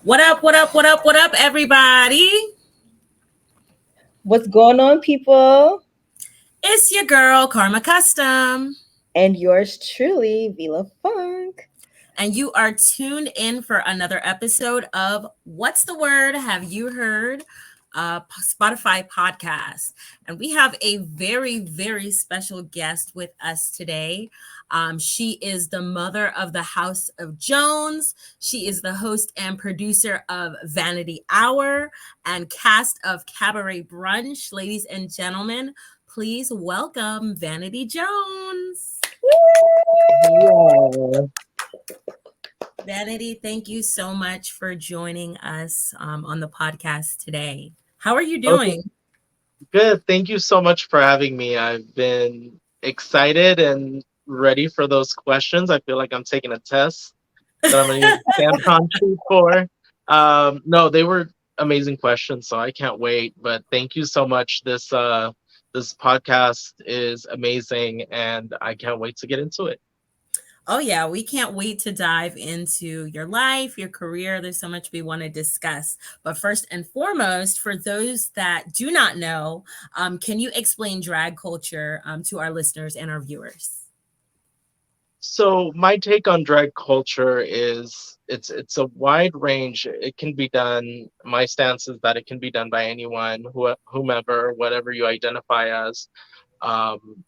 What up, what up, what up, what up, everybody? What's going on, people? It's your girl, Karma Custom. And yours truly, Vila Funk. And you are tuned in for another episode of What's the Word? Have You Heard? Spotify podcast. And we have a very, very special guest with us today. She is the mother of the House of Jones. She is the host and producer of Vanity Hour and cast of Cabaret Brunch. Ladies and gentlemen, please welcome Vanity Jones. Yeah. Vanity, thank you so much for joining us on the podcast today. How are you Okay, doing? good. Thank you so much for having me. I've been excited and ready for those questions. I feel like I'm taking a test that I'm going to use Samcon sheet for. No, they were amazing questions, so I can't wait. But thank you so much. This podcast is amazing, and I can't wait to get into it. Oh, yeah, we can't wait to dive into your life, your career. There's so much we want to discuss. But first and foremost, for those that do not know, can you explain drag culture to our listeners and our viewers? So my take on drag culture is it's a wide range. It can be done. My stance is that it can be done by anyone, whomever, whatever you identify as. Um,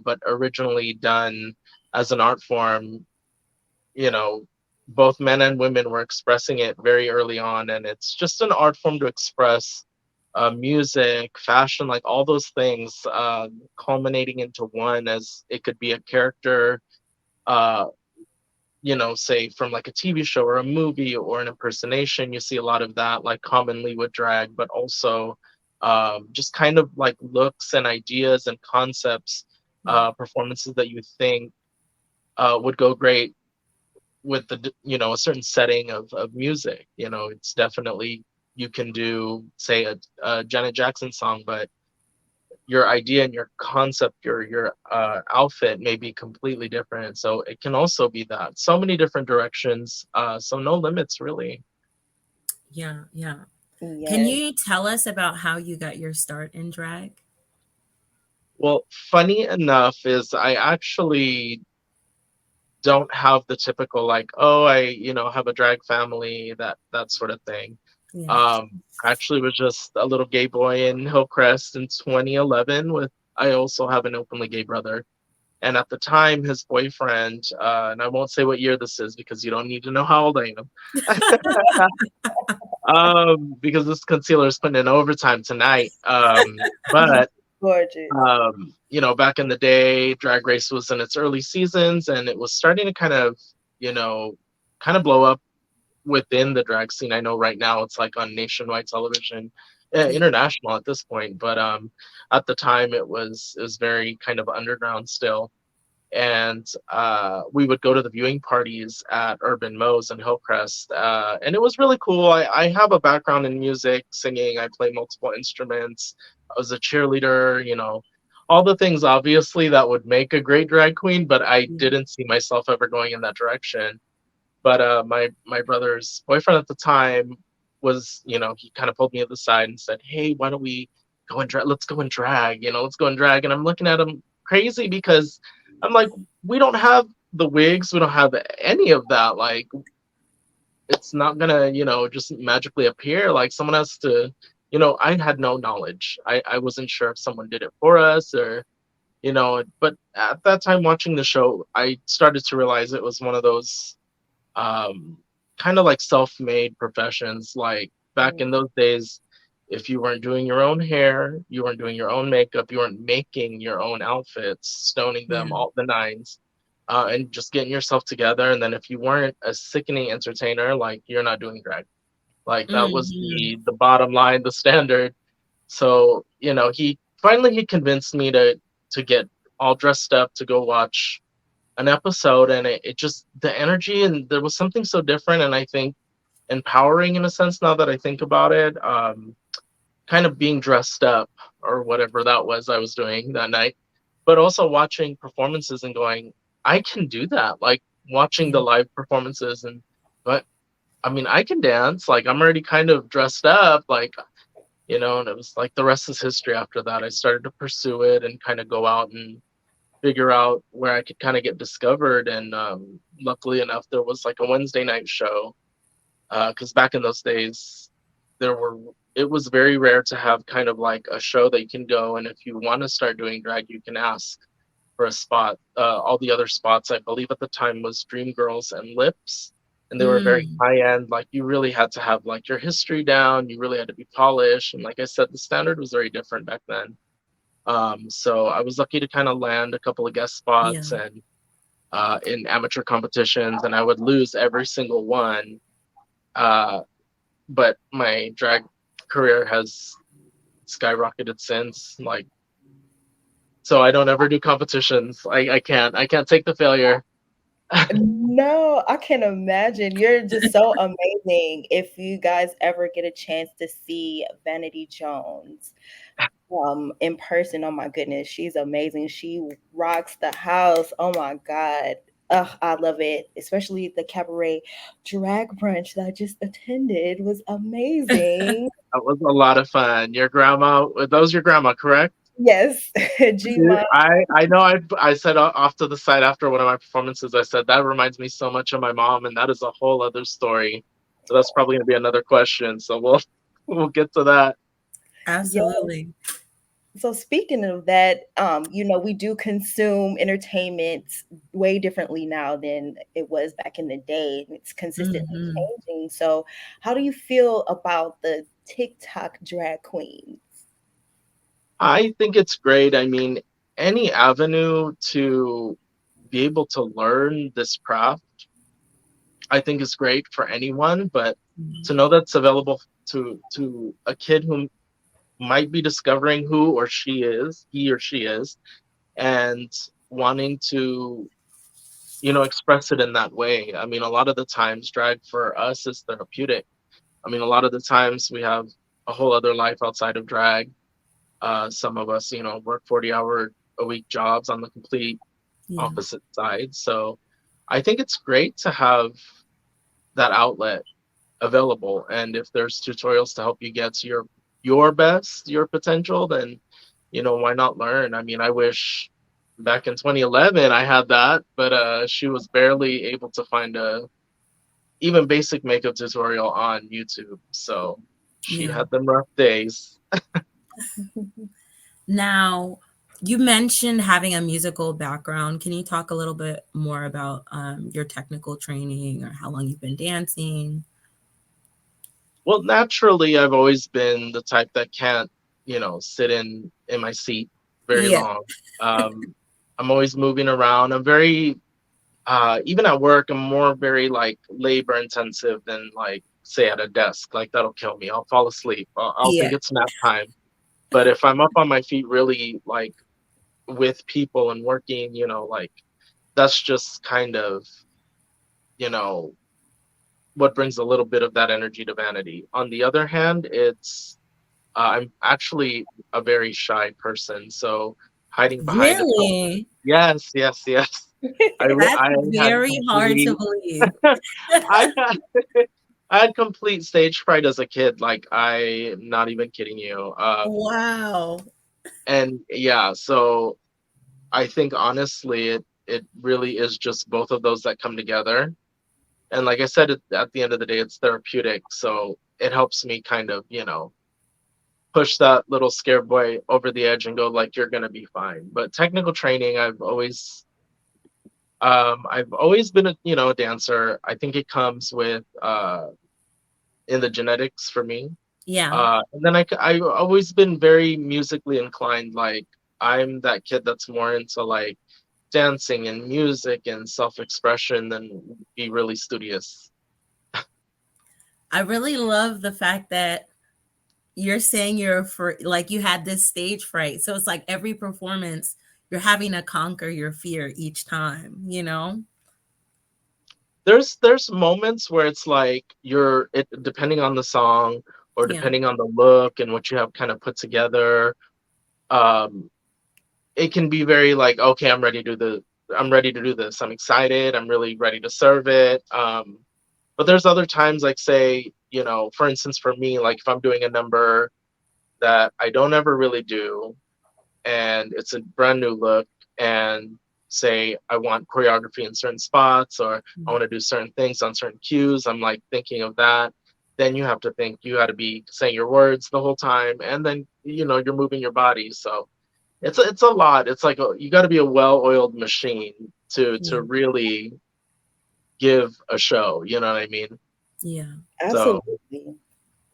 but originally done as an art form. You know, both men and women were expressing it very early on, and it's just an art form to express music, fashion, like all those things, culminating into one as it could be a character. Uh, say from like a TV show or a movie or an impersonation, you see a lot of that, like commonly with drag, but also just kind of like looks and ideas and concepts, Yeah. performances that you think would go great with a certain setting of music. It's definitely you can do, say, a Janet Jackson song, but your idea and your concept, your outfit may be completely different. So it can also be that so many different directions. So no limits really. Yeah, yeah. Can Yes. you tell us about how you got your start in drag? Well, funny enough is I actually don't have the typical like, oh, I have a drag family, that sort of thing. Yeah. I actually was just a little gay boy in Hillcrest in 2011 with I also have an openly gay brother. And at the time, his boyfriend, and I won't say what year this is because you don't need to know how old I am, because this concealer is putting in overtime tonight. But Gorgeous. back in the day, Drag Race was in its early seasons, and it was starting to you know, kind of blow up within the drag scene. I know right now it's like on nationwide television, Yeah. international at this point, but at the time it was very kind of underground still. And we would go to the viewing parties at Urban Mo's in Hillcrest, and it was really cool. I have a background in music, singing. I play multiple instruments. I was a cheerleader, all the things obviously that would make a great drag queen, but I didn't see myself ever going in that direction. But my brother's boyfriend at the time was, he kind of pulled me to the side and said, "Hey, why don't we go and drag? Let's go and drag. Let's go and drag." And I'm looking at him crazy because I'm like, we don't have the wigs, we don't have any of that. Like, it's not gonna, just magically appear. Like, someone has to, I had no knowledge. I wasn't sure if someone did it for us or, but at that time watching the show, I started to realize it was one of those um, kind of like self-made professions. Like back in those days, if you weren't doing your own hair, you weren't doing your own makeup, you weren't making your own outfits, stoning them Yeah. all the nines, and just getting yourself together. And then if you weren't a sickening entertainer, like you're not doing drag. Like that was Mhm. the bottom line, the standard. So he convinced me to get all dressed up to go watch an episode, and it just the energy, and there was something so different and I think empowering in a sense now that I think about it. kind of being dressed up or whatever that was I was doing that night, but also watching performances and going, I can do that. Like watching the Yeah. live performances and, but I mean, I can dance. Like I'm already kind of dressed up, like, and it was like the rest is history after that. I started to pursue it and kind of go out and figure out where I could kind of get discovered. And luckily enough, there was like a Wednesday night show. Because back in those days, there were it was very rare to have kind of like a show that you can go, and if you want to start doing drag, you can ask for a spot. All the other spots, I believe at the time, was Dream Girls and Lips, and they were very Mm, high end. Like you really had to have like your history down. You really had to be polished, and like I said, the standard was very different back then. So I was lucky to kind of land a couple of guest yeah. spots and in amateur competitions, and I would lose every single one. Uh, but my drag career has skyrocketed since. Like, so I don't ever do competitions. I can't take the failure. No, I can imagine. You're just so amazing. If you guys ever get a chance to see Vanity Jones in person, oh my goodness, she's amazing. She rocks the house. Oh my God. Ugh, I love it. Especially the cabaret drag brunch that I just attended was amazing. That was a lot of fun. Your grandma, that was your grandma, correct? Yes, G Dude, Mom. I know I said off to the side after one of my performances, I said that reminds me so much of my mom, and that is a whole other story. So that's probably gonna be another question. So we'll get to that. Absolutely. So speaking of that, we do consume entertainment way differently now than it was back in the day. It's consistently Hmm. changing. So how do you feel about the TikTok drag queen? I think it's great. I mean, any avenue to be able to learn this craft, I think is great for anyone, but to know that's available to a kid who might be discovering who or she is, he or she is, and wanting to, express it in that way. I mean, a lot of the times drag for us is therapeutic. I mean, a lot of the times we have a whole other life outside of drag. Some of us, work 40-hour a week jobs on the complete Yeah. opposite side. So I think it's great to have that outlet available. And if there's tutorials to help you get to your best, your potential, then why not learn? I mean, I wish back in 2011 I had that, but she was barely able to find a even basic makeup tutorial on YouTube. So she Yeah. had them rough days. Now, you mentioned having a musical background. Can you talk a little bit more about your technical training or how long you've been dancing? Well, naturally, I've always been the type that can't, sit in my seat very Yeah. long. I'm always moving around. I'm very even at work, I'm more very like labor intensive than like say at a desk. Like that'll kill me. I'll fall asleep. I'll think Yeah. it's nap time. But if I'm up on my feet, really like with people and working, like that's just kind of, you know, what brings a little bit of that energy to Vanity. On the other hand, I'm actually a very shy person, so hiding behind a Really? yes, yes, yes. That's I had very hard to complete believe. I had I had complete stage fright as a kid. Like I'm not even kidding you. Wow. And yeah, so I think honestly, it really is just both of those that come together. And like I said, at the end of the day, it's therapeutic. So it helps me kind of, push that little scared boy over the edge and go like, you're gonna be fine. But technical training, I've always been a dancer. I think it comes with in the genetics for me. Yeah. And then I've always been very musically inclined. Like I'm that kid that's more into like dancing and music and self-expression than be really studious. I really love the fact that you're saying you're for like you had this stage fright. So it's like every performance, you're having to conquer your fear each time, you know? There's moments where it's like depending on the song or Yeah. depending on the look and what you have kind of put together, um, it can be very like, okay, I'm ready to do this. I'm excited. I'm really ready to serve it. But there's other times, like say, for instance, for me, like if I'm doing a number that I don't ever really do, and it's a brand new look, and say I want choreography in certain spots, or I want to do certain things on certain cues, I'm like thinking of that. Then you have to think, you got to be saying your words the whole time, and then you're moving your body. So it's a lot. It's like you got to be a well-oiled machine to Yeah. really give a show. You know what I mean? Yeah. So Absolutely.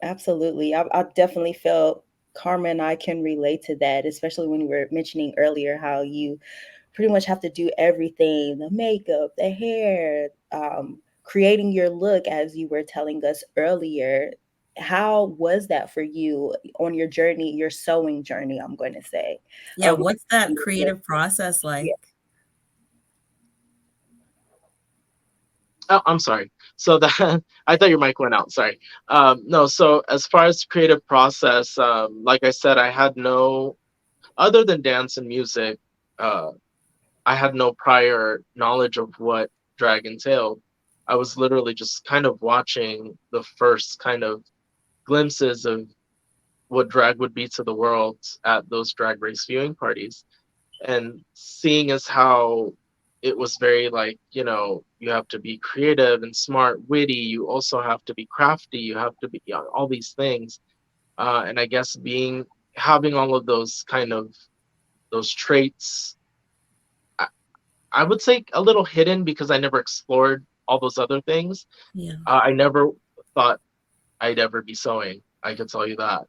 Absolutely. I definitely felt Karma and I can relate to that, especially when you were mentioning earlier how you pretty much have to do everything, the makeup, the hair, creating your look, as you were telling us earlier. How was that for you on your journey, your sewing journey, I'm going to say, Yeah. of What's that your look? creative process Yeah. like? oh, I'm sorry. So that I thought your mic went out. Sorry. No. So as far as creative process, like I said, I had no other than dance and music. Uh, I had no prior knowledge of what drag entailed. I was literally just kind of watching the first kind of glimpses of what drag would be to the world at those drag race viewing parties, and seeing as how it was very like, you have to be creative and smart, witty, you also have to be crafty, you have to be all these things. And I guess being having all of those kind of those traits, I, I would say a little hidden because I never explored all those other things. Yeah. I never thought I'd ever be sewing, I can tell you that.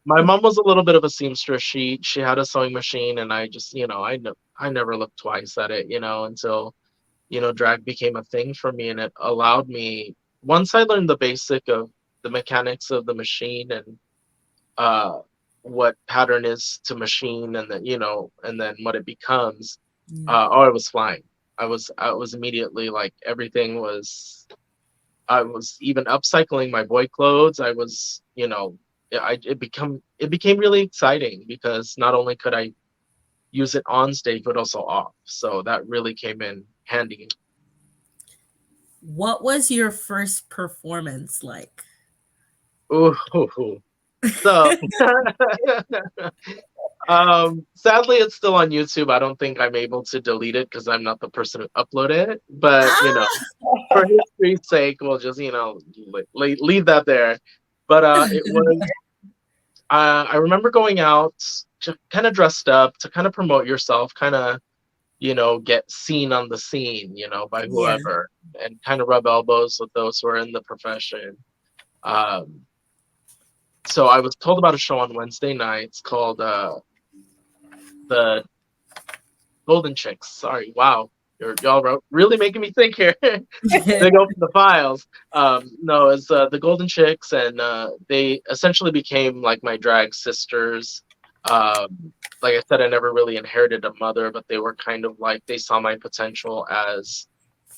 My mom was a little bit of a seamstress. She had a sewing machine, and I just, I never looked twice at it, until drag became a thing for me, and it allowed me, once I learned the basic of the mechanics of the machine, and uh what pattern is to machine, and then and then what it becomes. Yeah. Oh, I was flying. I was immediately like, everything was, I was even upcycling my boy clothes. I was, it became really exciting because not only could I use it on stage, but also off. So that really came in handy. What was your first performance like? Ooh, so sadly, it's still on YouTube. I don't think I'm able to delete it because I'm not the person who uploaded it. But Ah! for history's sake, we'll just leave that there. But it was. I remember going out to kind of dressed up to kind of promote yourself, kind of, get seen on the scene, by Yeah. whoever, and kind of rub elbows with those who are in the profession. Um, so I was told about a show on Wednesday nights called the Golden Chicks. Sorry, wow, y'all really making me think here. Dig open the files. No, it's the Golden Chicks, and they essentially became like my drag sisters. Like I said, I never really inherited a mother, but they were kind of like, they saw my potential as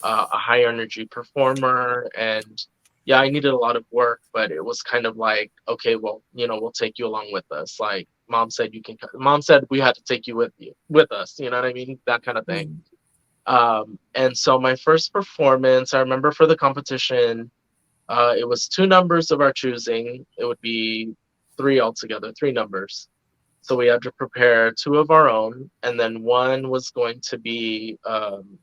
a high energy performer, and yeah, I needed a lot of work, but it was kind of like, okay, well, we'll take you along with us. Like mom said, Mom said we had to take you with us. You know what I mean? That kind of thing. Mm. And so my first performance, I remember for the competition, it was two numbers of our choosing. It would be three altogether, three numbers. So we had to prepare two of our own, and then one was going to be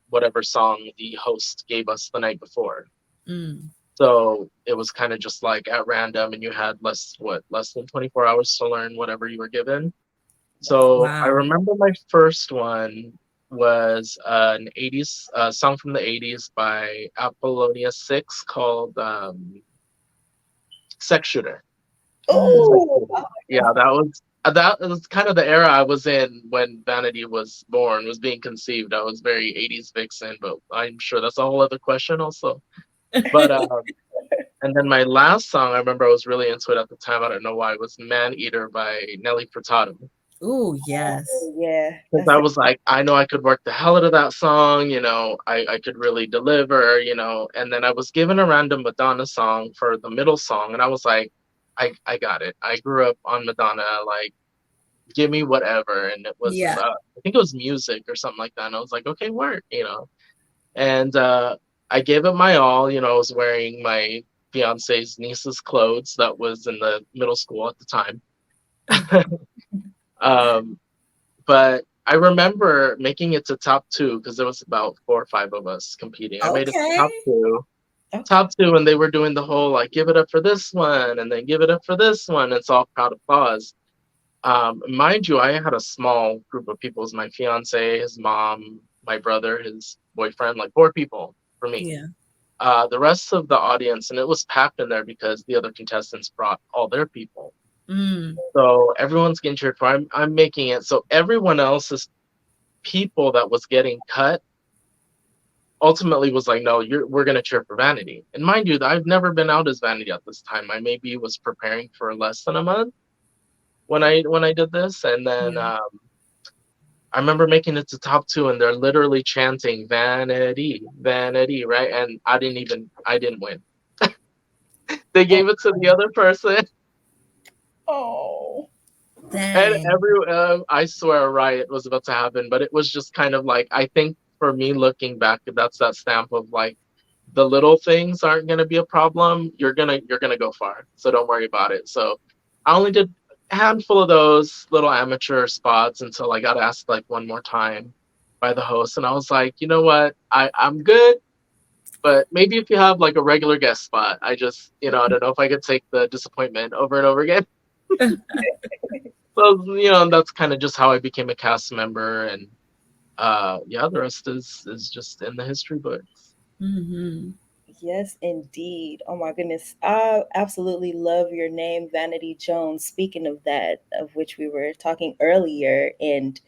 whatever song the host gave us the night before. Mm. So it was kind of just like at random, and you had less than 24 hours to learn whatever you were given. So I Wow. remember my first one was an 80s song from the 80s by Apollonia 6 called Sex Shooter. Mm. Sex Oh, Shooter. Yeah, that was kind of the era I was in when Vanity was born, was being conceived. I was very 80s vixen, but I'm sure that's a whole other question also. But and then my last song, I remember I was really into it at the time. I don't know why. It was Man Eater by Nelly Furtado. Ooh, yes. Oh, yeah, Because that's I it. was like, I know I could work the hell out of that song, I could really deliver, and then I was given a random Madonna song for the middle song, and I was like, I got it. I grew up on Madonna, like, give me whatever. And it was, Yeah. I think it was music or something like that. And I was like, okay, work. And I gave it my all. I was wearing my fiance's niece's clothes that was in the middle school at the time. um, but I remember making it to top two because there was about 4 or 5 of us competing. I made it to Okay. Okay. top two, and they were doing the whole like give it up for this one and then give it up for this one. It's all proud applause. Mind you, I had a small group of people. It was my fiance, his mom, my brother, his boyfriend, like 4 people for me. Yeah. The rest of the audience, and it was packed in there because the other contestants brought all their people. Mm. So everyone's getting cheered for. I'm making it. So everyone else's people that was getting cut ultimately was like, no, we're gonna cheer for Vanity. And mind you, I've never been out as Vanity at this time. I maybe was preparing for less than a month when I did this, and then Yeah. I remember making it to top two, and they're literally chanting "Vanity, Vanity," right? And I didn't win. They Oh, gave it to the other person, oh, and Dang. I swear a riot was about to happen. But it was just kind of like, I think for me looking back, that's that stamp of like, the little things aren't gonna be a problem. You're gonna go far, so don't worry about it. So I only did a handful of those little amateur spots until I got asked like one more time by the host, and I was like, you know what, I'm good. But maybe if you have like a regular guest spot, I don't know if I could take the disappointment over and over again. So, that's kind of just how I became a cast member, and yeah, the rest is just in the history books. Mm-hmm. yes, indeed. Oh my goodness. I absolutely love your name, Vanity Jones. Speaking of that, of which we were talking earlier, and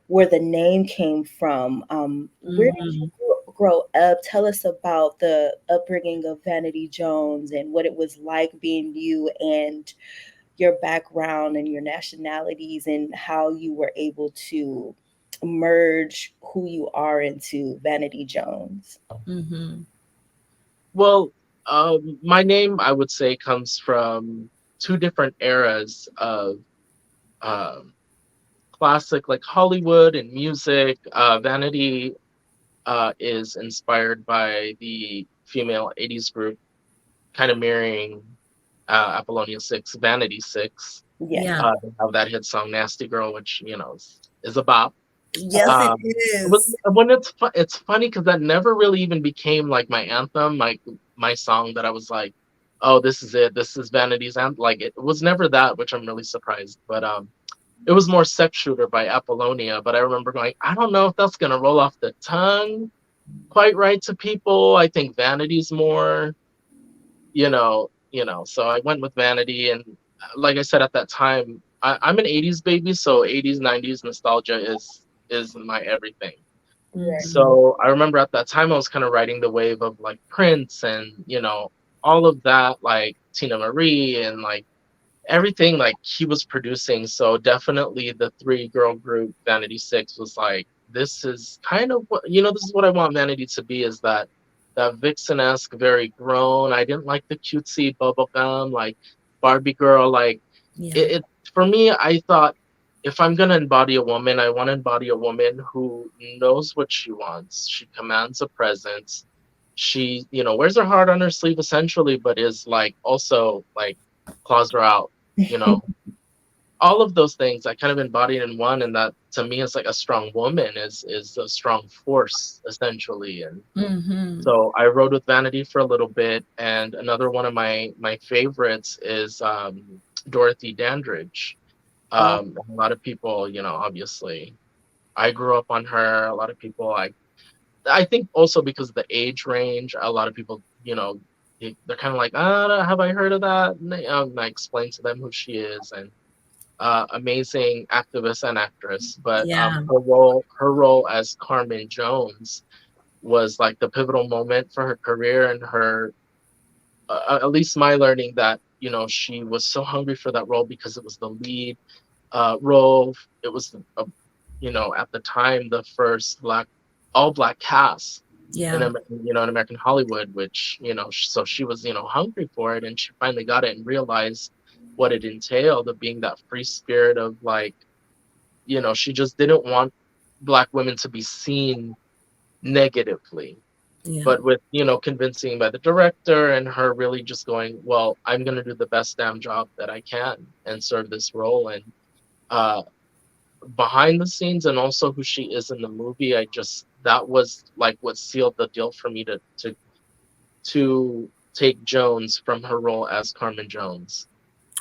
where the name came from. Where did you Mm-hmm. grow up? Tell us about the upbringing of Vanity Jones and what it was like being you and your background and your nationalities and how you were able to merge who you are into Vanity Jones. Mm-hmm. Well, my name, I would say, comes from two different eras of um, classic, like Hollywood and music. Vanity is inspired by the female 80s group, kind of mirroring Apollonia 6, Vanity 6. Yes. Yeah. They have that hit song "Nasty Girl," which is a bop. Yes, it is. When it's funny because that never really even became like my anthem, like my song that I was like, oh, this is it, this is Vanity's anthem. Like it was never that, which I'm really surprised. But it was more "Sex Shooter" by Apollonia. But I remember going, I don't know if that's gonna roll off the tongue quite right to people. I think Vanity's more, So I went with Vanity, and like I said at that time, I'm an '80s baby, so '80s '90s nostalgia is my everything. Right. Mm-hmm. So I remember at that time I was kind of riding the wave of like Prince and all of that, like Tina Marie and like everything like he was producing. So definitely the three girl group Vanity Six was like, this is kind of what this is what I want Vanity to be, is that vixen-esque, very grown. I didn't like the cutesy bubblegum like Barbie girl. Like Yeah. it for me, I thought if I'm gonna embody a woman, I want to embody a woman who knows what she wants. She commands a presence. She, wears her heart on her sleeve essentially, but is like also like claws her out, you know. All of those things I kind of embodied in one, and that to me is like a strong woman is a strong force essentially. And Mm-hmm. so I rode with Vanity for a little bit, and another one of my favorites is Dorothy Dandridge. Oh, A lot of people, obviously, I grew up on her. A lot of people, I think also because of the age range, a lot of people, they're kind of like, have I heard of that? And I explain to them who she is, and amazing activist and actress. But Yeah. her role as Carmen Jones was like the pivotal moment for her career, and her at least my learning that she was so hungry for that role because it was the lead. role. It was, at the time, the first all black cast in Yeah. in American Hollywood, which, so she was, hungry for it, and she finally got it and realized what it entailed of being that free spirit of like, she just didn't want black women to be seen negatively. Yeah. But with, convincing by the director and her really just going, well, I'm going to do the best damn job that I can and serve this role. And uh, behind the scenes and also who she is in the movie, that was like what sealed the deal for me to take Jones from her role as Carmen Jones.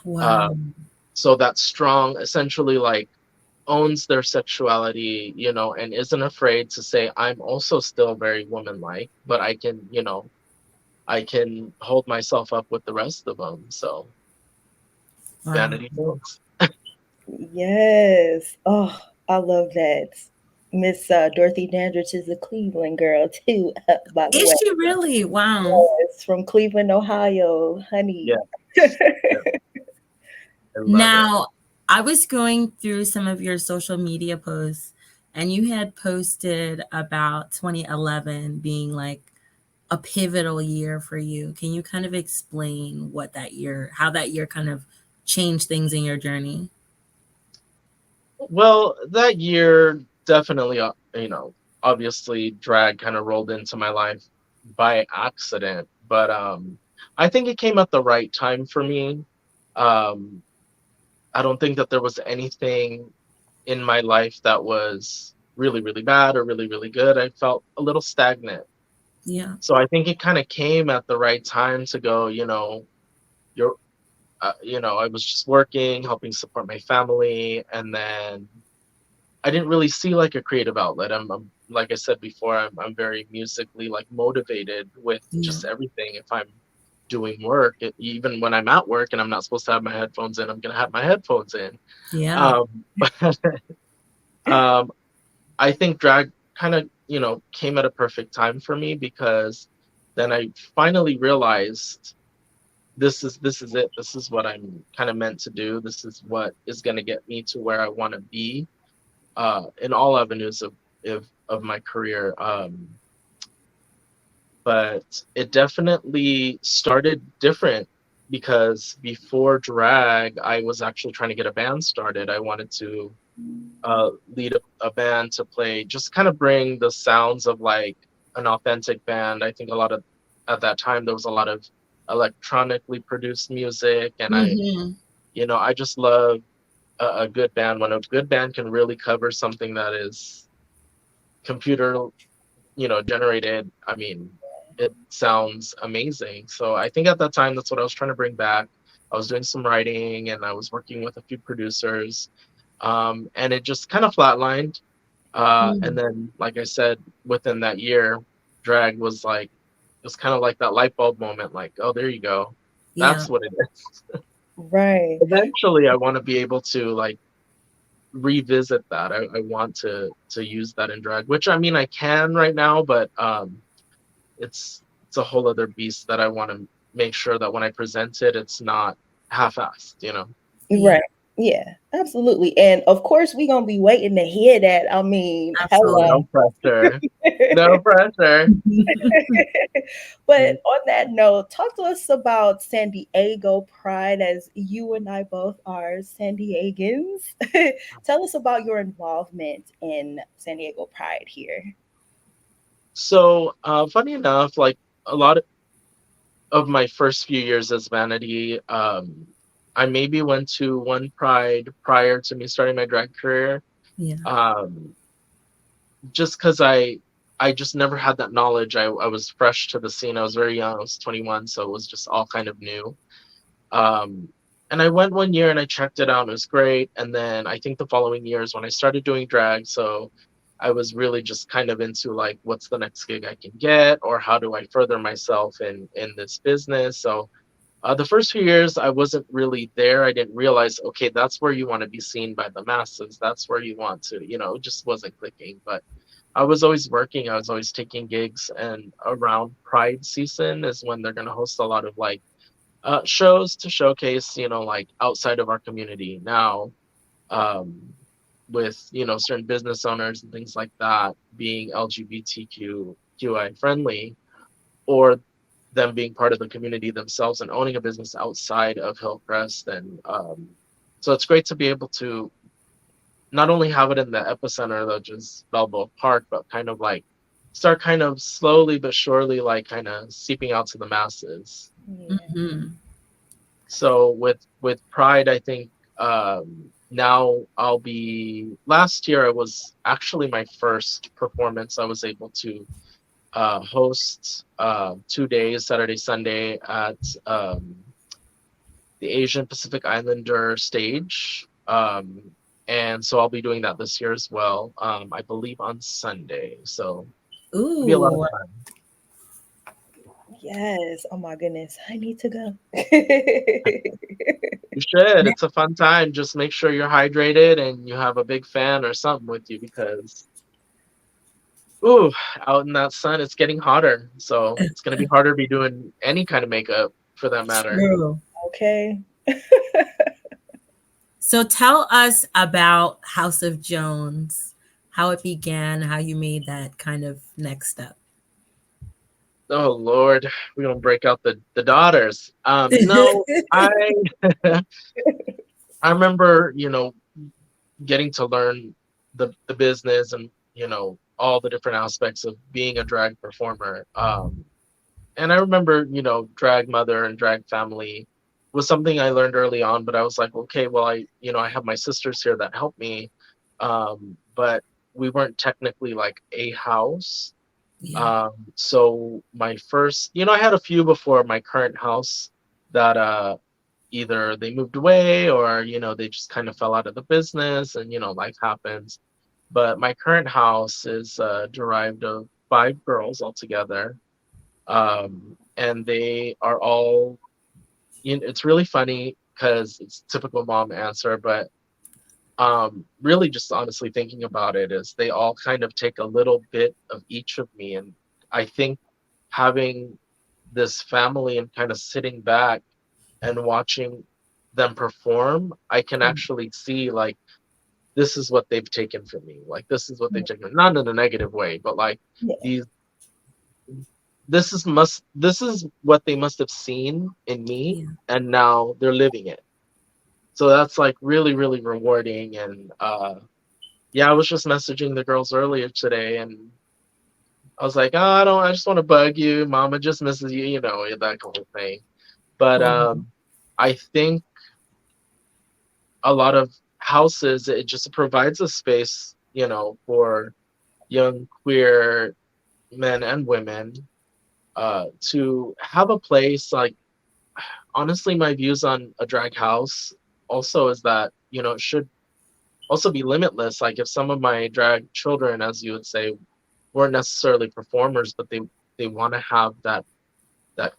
Wow. Uh, so that strong, essentially like owns their sexuality, and isn't afraid to say, I'm also still very woman-like, but I can hold myself up with the rest of them. So Wow. Vanity Jones. Yes. Oh, I love that. Miss Dorothy Dandridge is a Cleveland girl too, by the Is way. she really? Wow. Yes, from Cleveland, Ohio, honey. Yeah, yeah, I love it. Now, I was going through some of your social media posts, and you had posted about 2011 being like a pivotal year for you. Can you kind of explain what that year, how that year kind of changed things in your journey? Well, that year definitely, obviously drag kind of rolled into my life by accident, but I think it came at the right time for me. Um, I don't think that there was anything in my life that was really, really bad or really, really good. I felt a little stagnant. Yeah. So I think it kind of came at the right time to go, you're, I was just working, helping support my family, and then I didn't really see like a creative outlet. I'm like I said before, I'm very musically like motivated with Yeah. just everything. If I'm doing work, even when I'm at work and I'm not supposed to have my headphones in, I'm gonna have my headphones in. Yeah. Um, but um, I think drag kind of came at a perfect time for me because then I finally realized this is it. This is what I'm kind of meant to do. This is what is going to get me to where I want to be in all avenues of my career. But it definitely started different because before drag, I was actually trying to get a band started. I wanted to lead a band to play, just kind of bring the sounds of like an authentic band. I think a lot of at that time there was a lot of electronically produced music, and Mm-hmm. I just love a good band when a good band can really cover something that is computer generated. I mean, it sounds amazing. So I think at that time that's what I was trying to bring back. I was doing some writing and I was working with a few producers, and it just kind of flatlined. And Mm. then, like I said, within that year, drag was like, it was kind of like that light bulb moment, like, oh, there you go. Yeah. That's what it is. Right. Eventually, I want to be able to like revisit that. I want to use that in drag, which I mean I can right now, but it's a whole other beast that I want to make sure that when I present it, it's not half-assed. Yeah. Right. Yeah, absolutely. And of course, we're gonna be waiting to hear that. I mean, Oh, Absolutely. hello. no pressure. No pressure. But on that note, talk to us about San Diego Pride, as you and I both are San Diegans. Tell us about your involvement in San Diego Pride here. So, funny enough, like a lot of my first few years as Vanity, I maybe went to one Pride prior to me starting my drag career. Yeah. Um, just because I just never had that knowledge. I was fresh to the scene. I was very young. I was 21, so it was just all kind of new. Um, and I went one year and I checked it out. It was great. And then I think the following year is when I started doing drag. So I was really just kind of into like, what's the next gig I can get, or how do I further myself in this business? So the first few years, I wasn't really there. I didn't realize, okay, that's where you want to be seen by the masses. That's where you want to, it just wasn't clicking. But I was always working. I was always taking gigs, and around Pride season is when they're going to host a lot of like shows to showcase, like outside of our community. Now, um, with certain business owners and things like that being LGBTQI friendly, or them being part of the community themselves and owning a business outside of Hillcrest. And so it's great to be able to not only have it in the epicenter, which is Balboa Park, but kind of like start kind of slowly but surely, like kind of seeping out to the masses. Yeah. Mhm. So with Pride, I think now I'll be. Last year, it was actually my first performance. I was able to host 2 days, Saturday, Sunday, at the Asian Pacific Islander stage. And so I'll be doing that this year as well. I believe on Sunday. So it'll be a lot of Ooh. fun. Yes. Oh my goodness. I need to go. You should. It's a fun time. Just make sure you're hydrated and you have a big fan or something with you because, ooh, out in that sun, it's getting hotter. So it's going to be harder to be doing any kind of makeup for that matter. True. Okay. So tell us about House of Jones, how it began, how you made that kind of next step. Oh Lord, we're gonna break out the daughters. No, I I remember, getting to learn the business and all the different aspects of being a drag performer. And I remember, drag mother and drag family was something I learned early on, but I was like, okay, well, I have my sisters here that help me, but we weren't technically like a house. Yeah. So my first, I had a few before my current house that either they moved away or they just kind of fell out of the business and life happens. But my current house is derived of 5 girls altogether, and they are all. It's really funny because it's typical mom answer, but really just honestly thinking about it is they all kind of take a little bit of each of me, and I think having this family and kind of sitting back and watching them perform, I can actually see like this is what they've taken from me. Like this is what they've taken, not in a negative way, but like Yeah. these this is what they must have seen in me, Yeah. and now they're living it. So that's like really, really rewarding. And yeah, I was just messaging the girls earlier today, and I was like, oh, I just want to bug you. Mama just misses you, that whole thing. But Oh, I think a lot of houses, it just provides a space, for young queer men and women to have a place. Like, honestly, my views on a drag house also is that, it should also be limitless. Like, if some of my drag children, as you would say, weren't necessarily performers, but they want to have that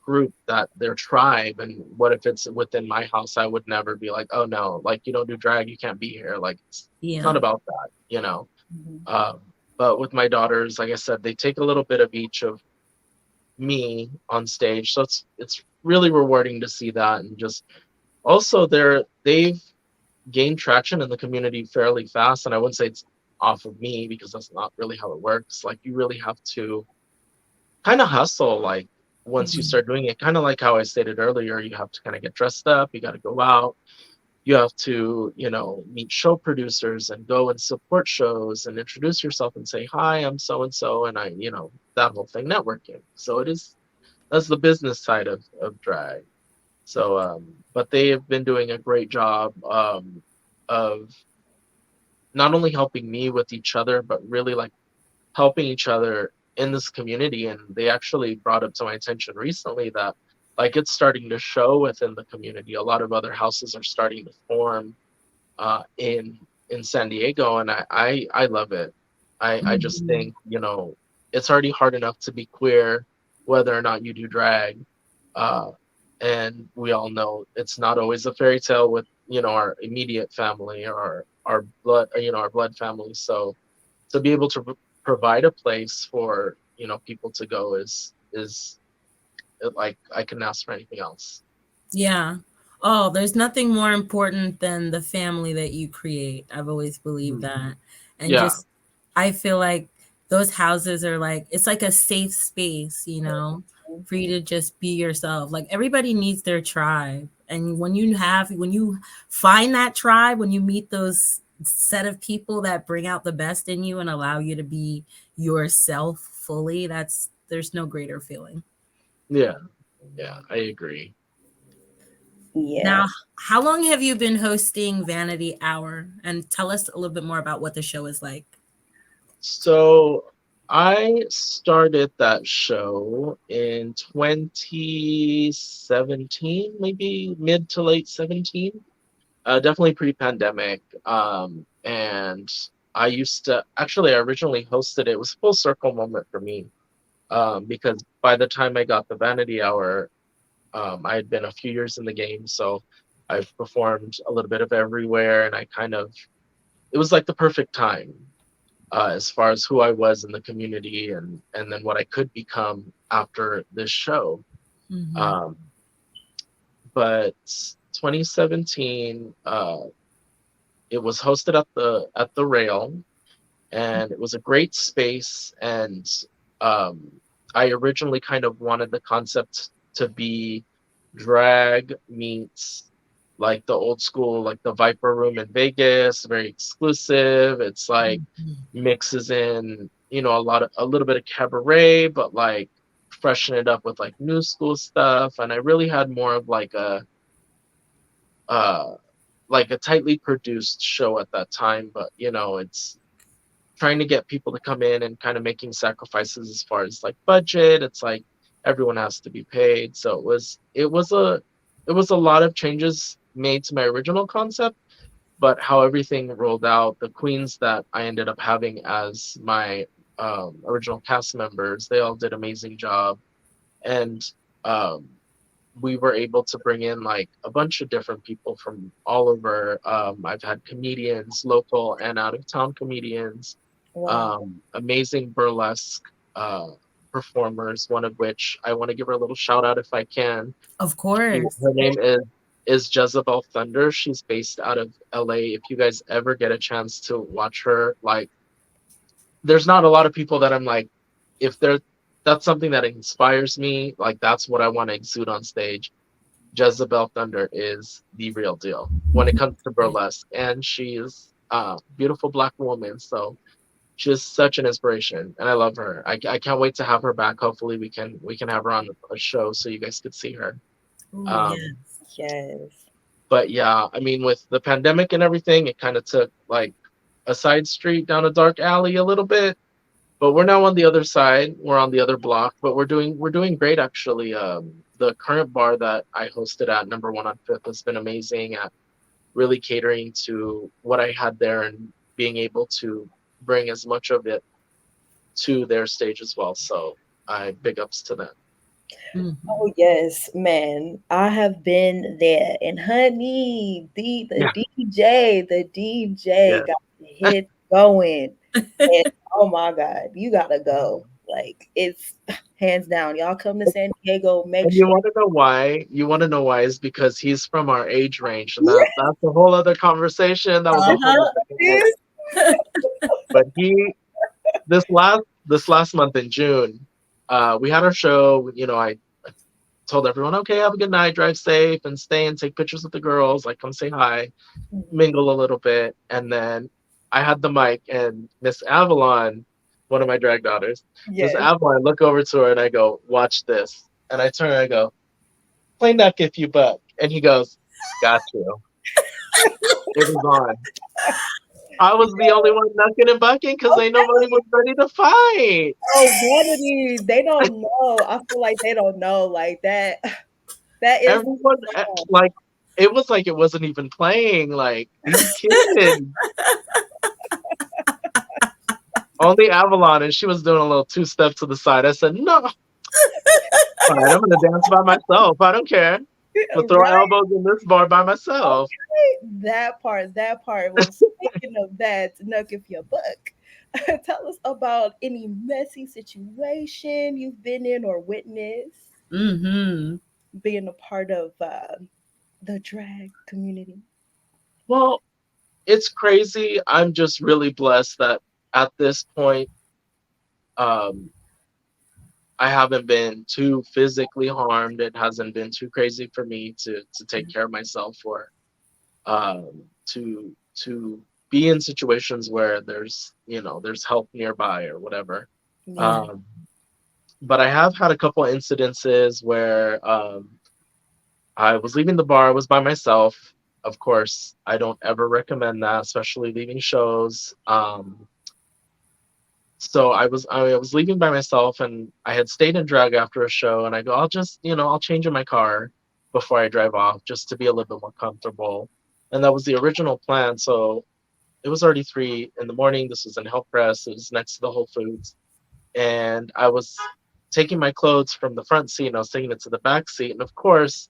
group, that their tribe. And what if it's within my house? I would never be like, oh no, like you don't do drag, you can't be here. Like it's yeah. not about that. Mhm. um, but with my daughters, like I said, they take a little bit of each of me on stage, so it's really rewarding to see that. And just also they've gained traction in the community fairly fast, and I wouldn't say it's off of me because that's not really how it works. Like you really have to kind of hustle, like once you Mhm. start doing it, kind of like how I stated earlier, you have to kind of get dressed up, you got to go out, you have to meet show producers and go and support shows and introduce yourself and say, hi, I'm so and so, and I that whole thing, networking. So it is, that's the business side of drag. So but they have been doing a great job of not only helping me with each other, but really like helping each other in this community. And they actually brought up to my attention recently that like it's starting to show within the community. A lot of other houses are starting to form in San Diego, and I love it. I just Mhm. think it's already hard enough to be queer, whether or not you do drag, uh, and we all know it's not always a fairy tale with our immediate family or our blood, our blood family. So to be able to provide a place for people to go is like I couldn't ask for anything else. Yeah. Oh, there's nothing more important than the family that you create. I've always believed Mhm. that. And Yeah, just, I feel like those houses are like, it's like a safe space, Mhm. for you to just be yourself. Like everybody needs their tribe. And when you find that tribe, when you meet those set of people that bring out the best in you and allow you to be yourself fully, there's no greater feeling. yeah, yeah. I agree. Yeah. Now, how long have you been hosting Vanity Hour? And tell us a little bit more about what the show is like. So I started that show in 2017, maybe mid to late 17. Definitely pre-pandemic. And I used to actually I originally hosted it. It was a full circle moment for me. Because by the time I got the Vanity Hour, I had been a few years in the game, so I've performed a little bit of everywhere, and I kind of it was like the perfect time as far as who I was in the community and then what I could become after this show. Hmm. Um, but 2017, it was hosted at the Rail, and it was a great space. And um, I originally kind of wanted the concept to be drag meets like the old school, like the Viper Room in Vegas, very exclusive. It's like mixes in, a little bit of cabaret, but like freshen it up with like new school stuff. And I really had more of uh like a tightly produced show at that time, but it's trying to get people to come in and kind of making sacrifices as far as like budget. It's like everyone has to be paid. So it was a lot of changes made to my original concept, but how everything rolled out, the queens that I ended up having as my original cast members, they all did amazing job. And um, we were able to bring in like a bunch of different people from all over. I've had comedians, local and out of town comedians, Wow. amazing burlesque uh, performers. One of which I want to give her a little shout out if I can. Of course. Her name is Jezebel Thunder. She's based out of LA. If you guys ever get a chance to watch her, like, there's not a lot of people that I'm like, if they're that's something that inspires me. Like that's what I want to exude on stage. Jezebel Thunder is the real deal when it comes to burlesque, and she is a beautiful black woman. So she's such an inspiration, and I love her. I can't wait to have her back. Hopefully, we can have her on a show so you guys could see her. Oh, Um, yes. Yes. but yeah, I mean, with the pandemic and everything, it kind of took like a side street down a dark alley a little bit. But we're now on the other side. We're on the other block, but we're doing great actually. The current bar that I hosted at Number One on Fifth has been amazing at really catering to what I had there and being able to bring as much of it to their stage as well. So I big ups to them. Hmm. Oh yes, man. I have been there. And honey, the Yeah, DJ yeah. got the hits going. And oh my God, you gotta go. Like it's hands down. Y'all come to San Diego, make And you sure. want to know why? You want to know why is because he's from our age range, and Yeah. that's a whole other conversation. That was a whole Uh-huh. other day. But this last month in June, we had our show. I told everyone, okay, have a good night, drive safe, and stay and take pictures with the girls. Like, come say hi, mingle a little bit, and then I had the mic, and Miss Avalon, one of my drag daughters, Miss Yes. Avalon, look over to her, and I go, watch this, and I turn and I go, play Nuck if you buck, and he goes, got you. It was on. I was the only one knucking and bucking because ain't nobody was ready to fight. Oh, Vanity, they don't know. I feel like they don't know like that. That is Everyone like it was like it wasn't even playing. Like these kids, only Avalon, and she was doing a little two step to the side. I said, no, all right, I'm gonna dance by myself. I don't care. I'm gonna throw right. elbows in this bar by myself. That part, that part. Well, speaking of that, Nuck, if your book, tell us about any messy situation you've been in or witnessed Hmm. being a part of the drag community? Well, it's crazy. I'm just really blessed that at this point, um, I haven't been too physically harmed. It hasn't been too crazy for me to take care of myself or to be in situations where there's help nearby or whatever. Yeah. Um, but I have had a couple incidences where I was leaving the bar. I was by myself. Of course, I don't ever recommend that, especially leaving shows. So I was leaving by myself, and I had stayed in drag after a show, and I go, I'll just I'll change in my car before I drive off, just to be a little bit more comfortable. And that was the original plan. So it was already 3 in the morning. This was in Hillcrest. It was next to the Whole Foods, and I was taking my clothes from the front seat and I was taking it to the back seat. And of course,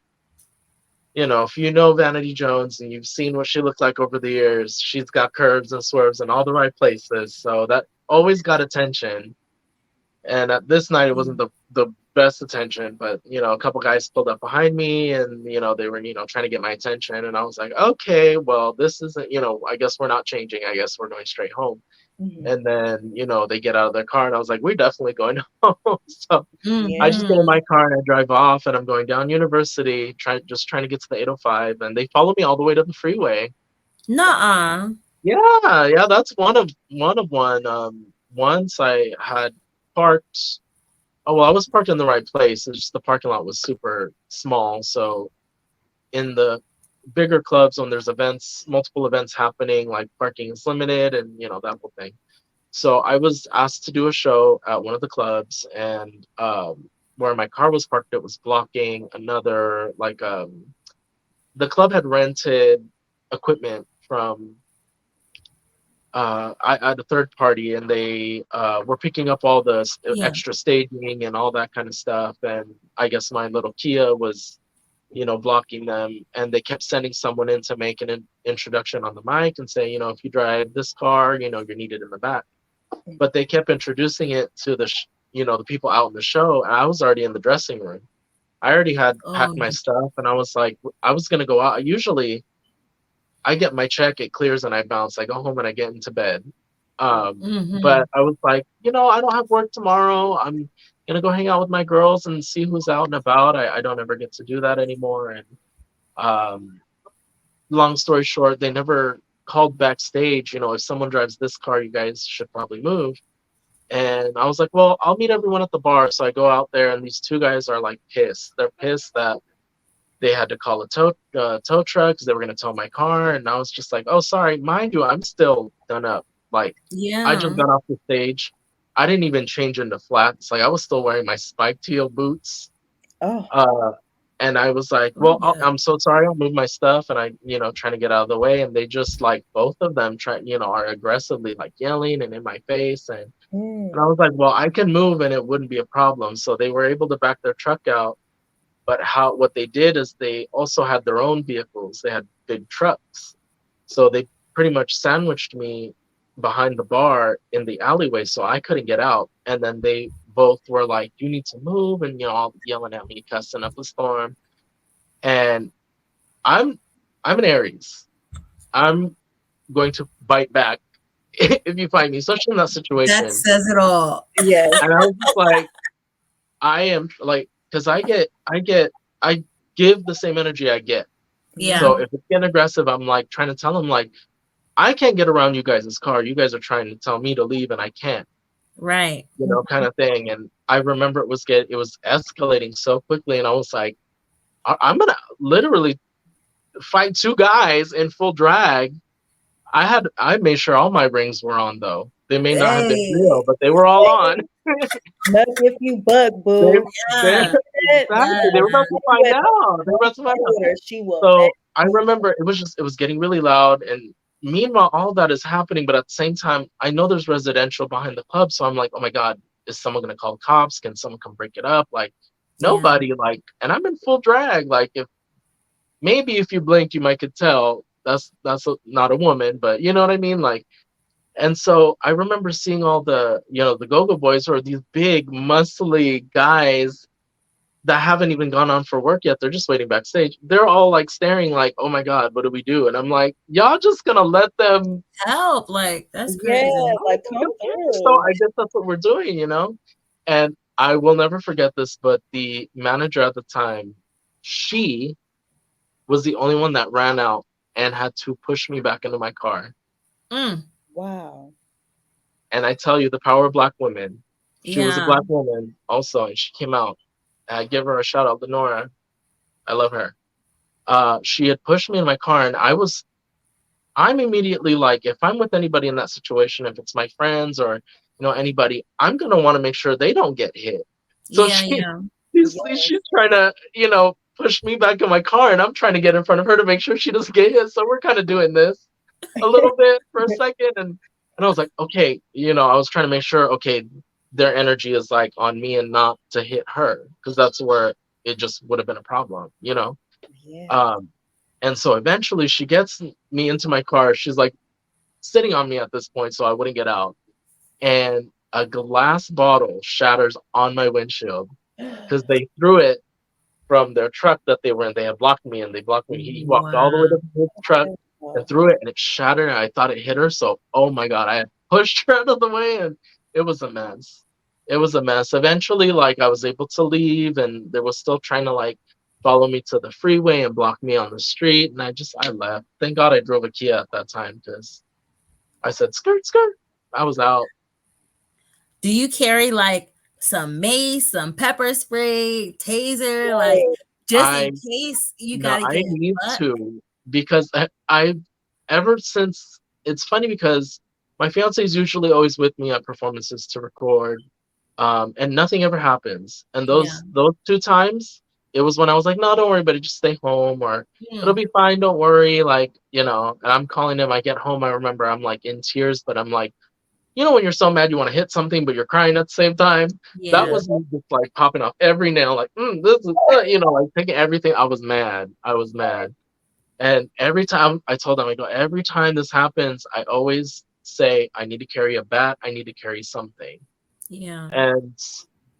if you know Vanity Jones and you've seen what she looked like over the years, she's got curves and swerves in all the right places. So that always got attention. And at this night, it wasn't the best attention, but a couple guys pulled up behind me, and they were trying to get my attention, and I was like, okay, well, this isn't, I guess we're not changing. I guess we're going straight home. Mhm. And then they get out of their car, and I was like, we're definitely going home. So I just get in Mm-hmm. my car and I drive off, and I'm going down University, trying to get to the 805, and they follow me all the way to the freeway. Nuh-uh. Yeah, yeah, that's one. Once I had parked. Oh well, I was parked in the right place. It's just the parking lot was super small. So in the bigger clubs, when there's multiple events happening, like parking is limited, and that whole thing. So I was asked to do a show at one of the clubs, and where my car was parked, it was blocking another, like, the club had rented equipment from I had a third party, and they were picking up all the Yeah. extra staging and all that kind of stuff. And I guess my little Kia was, blocking them. And they kept sending someone in to make an introduction on the mic and say, if you drive this car, you're needed in the back. But they kept introducing it to the people out in the show. And I was already in the dressing room. I already had Oh, packed my stuff, and I was like, I was gonna go out. Usually I get my check, it clears, and I bounce. I go home and I get into bed. mm-hmm. But I was like, I don't have work tomorrow. I'm gonna go hang out with my girls and see who's out and about. I don't ever get to do that anymore. And um, long story short, they never called backstage. If someone drives this car, you guys should probably move. And I was like, well, I'll meet everyone at the bar. So I go out there, and these two guys are like pissed. They're pissed that they had to call a tow truck because they were going to tow my car. And I was just like, oh, sorry. Mind you, I'm still done up. Like, I just Yeah. got off the stage. I didn't even change into flats. Like, I was still wearing my spiked heel boots. Oh, Uh, and I was like, Oh, well, yeah. I'm so sorry. I'll move my stuff. And I, trying to get out of the way. And they just, like, both of them are aggressively, like, yelling and in my face. And I mm, was like, well, I can move and it wouldn't be a problem. So they were able to back their truck out. But what they did is they also had their own vehicles. They had big trucks. So they pretty much sandwiched me behind the bar in the alleyway, so I couldn't get out. And then they both were like, you need to move, and all yelling at me, cussing up a storm. And I'm I'm an Aries. I'm going to bite back if you find me, especially in that That situation. says it all. yes. And I was just like, I am like, because I give the same energy I get. Yeah. So if it's getting aggressive, I'm like trying to tell them, like, I can't get around you guys' car. You guys are trying to tell me to leave and I can't, Right. kind of thing. And I remember it was escalating so quickly, and I was like, I'm gonna literally fight two guys in full drag. I made sure all my rings were on, though. They may not have been Hey. real, but they were all on. Nug if you bug, They boo. they Yeah. exactly, they Yeah. were about to You find better out. They were don't about to play find out. with her. She will So I mess remember it was getting really loud, and meanwhile all that is happening, but at the same time I know there's residential behind the club, so I'm like, oh my god, is someone gonna call cops? Can someone come break it up? Like, Yeah. nobody. Like, and I'm in full drag. Like, if you blinked you might could tell not a woman, but you know what I mean. Like, and so I remember seeing all the the go-go boys, who are these big muscly guys, that haven't even gone on for work yet. They're just waiting backstage. They're all like staring like, "Oh my God, what do we do?" And I'm like, "Y'all just gonna let them?" Help. Like, that's Yeah, crazy. like come Okay, so through. I guess that's what we're doing, you know? And I will never forget this, but the manager at the time, she was the only one that ran out and had to push me back into my car. Mm, Wow. And I tell you, the power of black women. She was a yeah. black woman also, and she came out. I give her a shout out, Lenora. I love her. She had pushed me in my car, and I'm immediately like, if I'm with anybody in that situation, if it's my friends or anybody, I'm gonna want to make sure they don't get hit. So Yeah. she Yeah. she's Yes. trying to push me back in my car, and I'm trying to get in front of her to make sure she doesn't get hit. So we're kind of doing this a little bit for a second, and I was like, okay, I was trying to make sure, okay, their energy is like on me and not to hit her, because that's where it just would have been a problem. Yeah. Um, and so eventually she gets me into my car. She's like sitting on me at this point so I wouldn't get out. And a glass bottle shatters on my windshield because they threw it from their truck that they were in. They had blocked me and they blocked me. He walked all the way Wow. to his truck and threw it and it shattered. And I thought it hit her. So, oh my God, I pushed her out of the way and it was a mess. It was a mess. Eventually, like, I was able to leave and they were still trying to, like, follow me to the freeway and block me on the street. And I left. Thank God I drove a Kia at that time because I said, skirt, skirt. I was out. Do you carry like some mace, some pepper spray, taser, like Right. just in I case you No, got to I get need butt? to because I've ever since it's funny because my fiance is usually always with me at performances to record, and nothing ever happens. And Yeah. those two times, it was when I was like, no, don't worry, but just stay home or it'll Hmm. be fine, don't worry. Like, and I'm calling him. I get home, I remember I'm like in tears, but I'm like, when you're so mad you want to hit something, but you're crying at the same time. That Yeah. was me just like popping off every nail, like this is, like taking everything. I was mad. I was mad. And every time I told them, I go, every time this happens, I always say, I need to carry a bat. I need to carry something. Yeah. And,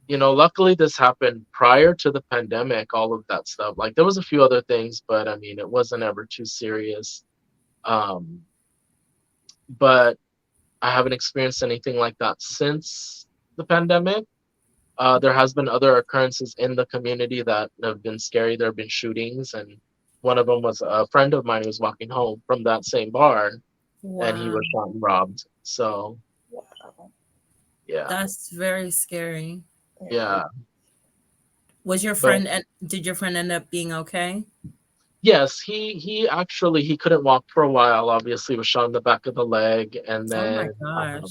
luckily this happened prior to the pandemic, all of that stuff. Like there was a few other things, but I mean, it wasn't ever too serious. Um, but I haven't experienced anything like that since the pandemic. There has been other occurrences in the community that have been scary. There have been shootings, and one of them was a friend of mine who was walking home from that same bar, and he Wow. was shot and robbed. So Wow. yeah, That's very scary. yeah. Was your But friend and did your friend end up being okay? yes, he actually he couldn't walk for a while. Obviously, was shot in the back of the leg, and Oh my then gosh.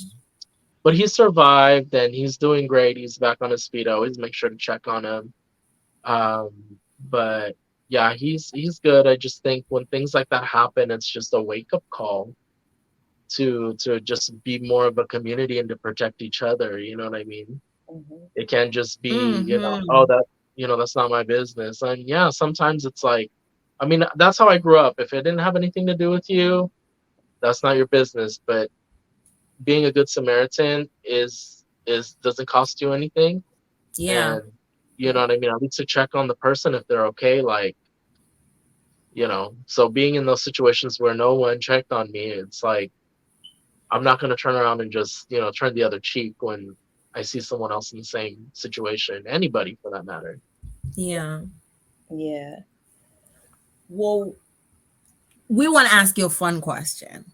but he survived, and he's doing great. He's back on his feet. I always make sure to check on him. Um, but yeah, he's good. I just think when things like that happen, it's just a wake up call to just be more of a community and to protect each other. You know what I mean? Mhm. It can't just be, oh Mhm. that's not my business. And yeah, sometimes it's like, I mean, that's how I grew up. If it didn't have anything to do with you, that's not your business. But being a good Samaritan is doesn't cost you anything, Yeah. and you know what I mean. At least to check on the person if they're okay, like so being in those situations where no one checked on me, it's like I'm not going to turn around and just turn the other cheek when I see someone else in the same situation, anybody for that matter. Yeah. Yeah. Well, we want to ask you a fun question.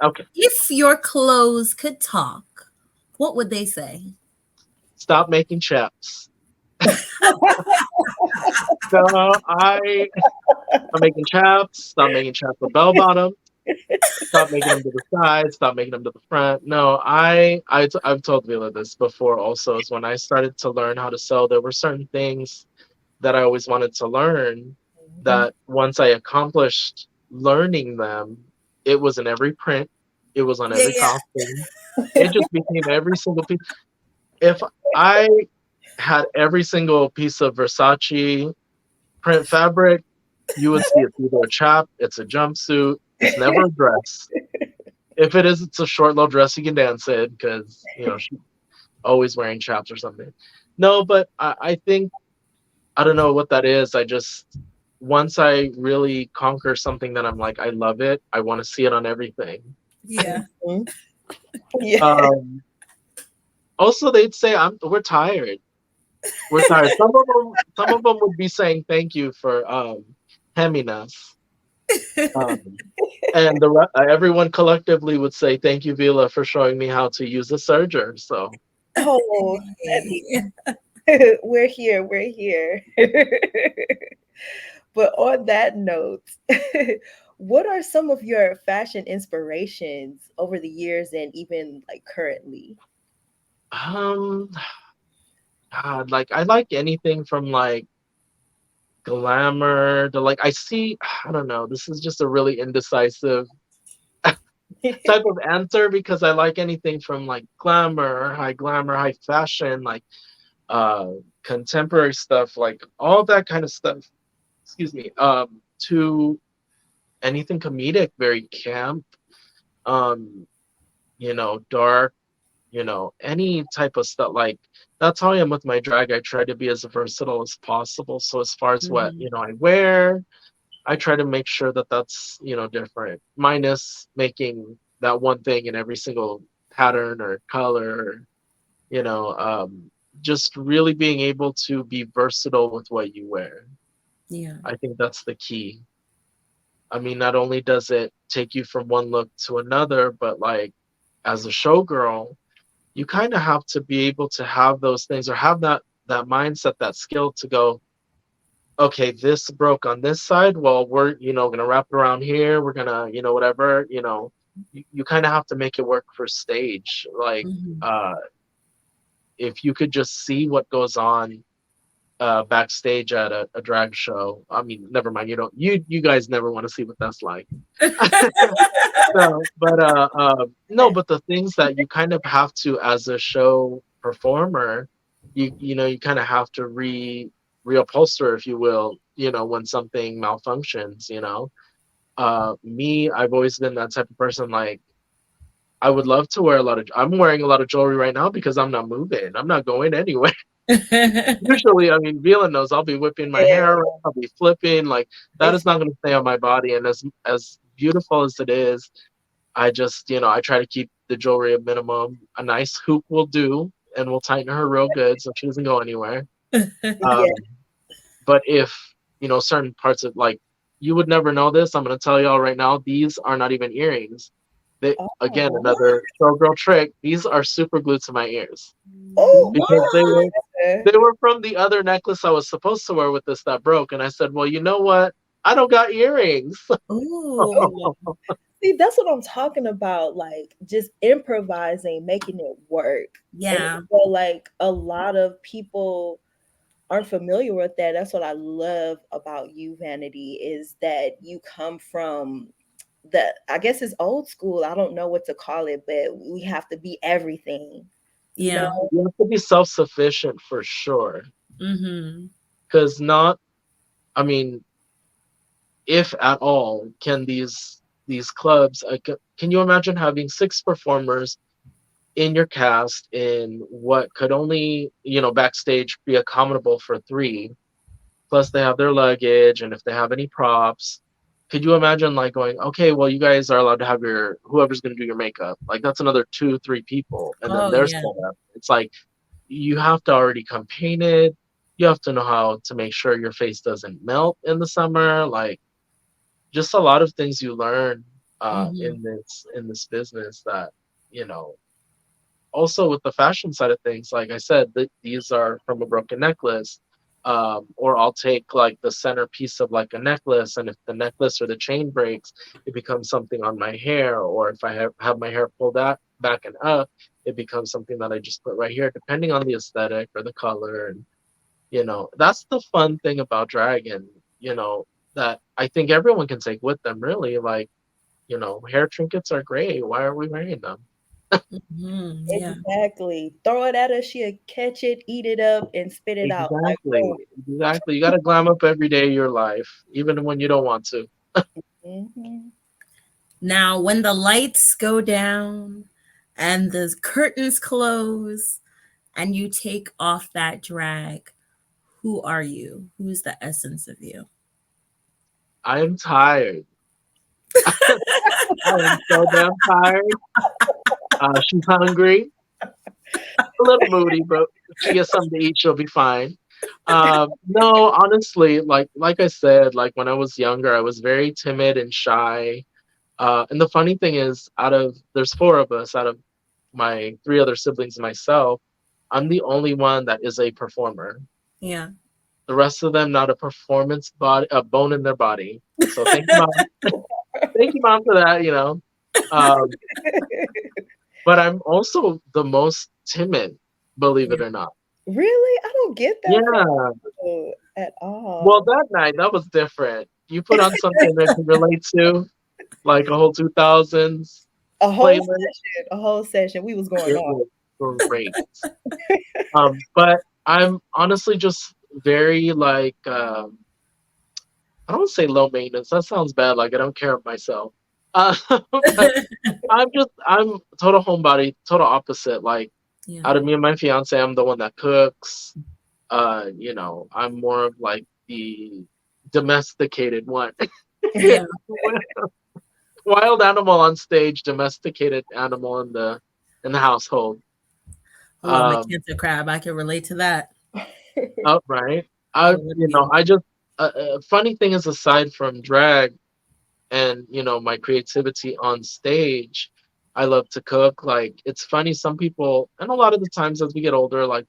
Okay, If your clothes could talk, what would they say? stop making chaps. No, I'm making chaps. Stop making chaps with bell bottom. Stop making them to the side. Stop making them to the front. No, I've told Vila this before. Also, is when I started to learn how to sew, there were certain things that I always wanted to learn. Mhm. That once I accomplished learning them, it was in every print. It was on Yeah, every yeah. costume. It just became every single piece. If I had every single piece of Versace print fabric, you would see it's either a chap, it's a jumpsuit, it's never a dress. If it is, it's a short little dress you can dance in because she's always wearing chaps or something. No, but I think I don't know what that is. I just once I really conquer something that I'm like, I love it. I want to see it on everything. Yeah. Mhm. Yeah. Um, Also, they'd say, we're tired. We're tired." Some of them would be saying thank you for hemming us. Um, and everyone collectively would say thank you, Vila, for showing me how to use a serger. So Oh, Hey. we're here. We're here. But on that note, what are some of your fashion inspirations over the years and even like currently? um, God, like I like anything from like glamour to like I see. I don't know. This is just a really indecisive type of answer because I like anything from like glamour, high fashion, like uh contemporary stuff, like all that kind of stuff. Excuse me. To anything comedic, very camp, um, dark, any type of stuff. Like that's how I am with my drag. I try to be as versatile as possible. So as far as what, Mhm. I wear, I try to make sure that that's, different, minus making that one thing in every single pattern or color, you know, um, just really being able to be versatile with what you wear. Yeah. I think that's the key. I mean, not only does it take you from one look to another, but like as a showgirl, you kind of have to be able to have those things or have that mindset, that skill to go, okay, this broke on this side. Well, we're, gonna wrap it around here. We're gonna, whatever, you kind of have to make it work for stage. Like, Mhm. uh, if you could just see what goes on backstage at a drag show. I mean, never mind. You guys never want to see what that's like. No, but no, but the things that you kind of have to as a show performer, you kind of have to reupholster, if you will, when something malfunctions. Me, I've always been that type of person. Like, I would love to wear a lot of. I'm wearing a lot of jewelry right now because I'm not moving. I'm not going anywhere. Usually, I mean, Vila knows I'll be whipping my Yeah. hair around, I'll be flipping. Like that It's is not going to stay on my body. And as beautiful as it is, I just, I try to keep the jewelry a minimum. A nice hoop will do, and we'll tighten her real good so she doesn't go anywhere. yeah. Um, but if, certain parts of like, you would never know this. I'm going to tell y'all right now, these are not even earrings. They, again, Oh. another showgirl trick. These are super glued to my ears Oh. because they were Yeah. they were from the other necklace I was supposed to wear with this that broke. And I said, well, you know what? I don't got earrings. Ooh. See, that's what I'm talking about. Like just improvising, making it work. And I Yeah. feel like a lot of people aren't familiar with that. That's what I love about you, Vanity, is that you come from the, I guess it's old school. I don't know what to call it, but we have to be everything, you Yeah. know? You have to be self-sufficient for sure. Mhm. Because not, I mean, if at all, can these clubs, can you imagine having six performers in your cast in what could only, backstage be accommodable for three, plus they have their luggage, and if they have any props, could you imagine like going, okay, well, you guys are allowed to have your whoever's going to do your makeup, like that's another two three people, and then Oh, there's yeah. setup. It's like you have to already come painted, you have to know how to make sure your face doesn't melt in the summer, like just a lot of things you learn Mhm. in this business that, you know also with the fashion side of things, like I said, these are from a broken necklace. Or I'll take like the centerpiece of like a necklace, and if the necklace or the chain breaks, it becomes something on my hair. Or if I have my hair pulled out back and up, it becomes something that I just put right here, depending on the aesthetic or the color. And that's the fun thing about drag, and that I think everyone can take with them. Really, like hair trinkets are great. Why are we wearing them? Mhm. Yeah. Exactly. Throw it at her, she'll catch it, eat it up, and spit it out. Like, Exactly. boom. Exactly. You got to glam up every day of your life, even when you don't want to. Hmm. Now, when the lights go down and the curtains close and you take off that drag, Who are you? Who's the essence of you? I am tired. I am so damn tired. She's hungry, a little moody, but if she gets something to eat, she'll be fine. No, honestly, like I said, like when I was younger, I was very timid and shy. And the funny thing is, out of there's four of us, out of my three other siblings and myself, I'm the only one that is a performer. Yeah. The rest of them not a performance body, a bone in their body. So thank you, mom. Thank you, mom, for that. Um, but I'm also the most timid, believe Yeah. it or not. Really? I don't get that from Yeah. you at Well, all. that night that was different. You put on something that can relate to, like a whole 2000s A whole playlist. session, a whole session. We was going It on. was great. But I'm honestly just very like I don't say low maintenance. That sounds bad. Like I don't care of myself. Uh, but I'm total homebody, total opposite. Like Yeah. out of me and my fiance, I'm the one that cooks. I'm more of like the domesticated one. Yeah. Wild animal on stage, domesticated animal in the household. I love my Um, cancer crab. I can relate to that. right. I literally I just funny thing is, aside from drag and my creativity on stage, I love to cook. Like it's funny, some people, and a lot of the times as we get older, like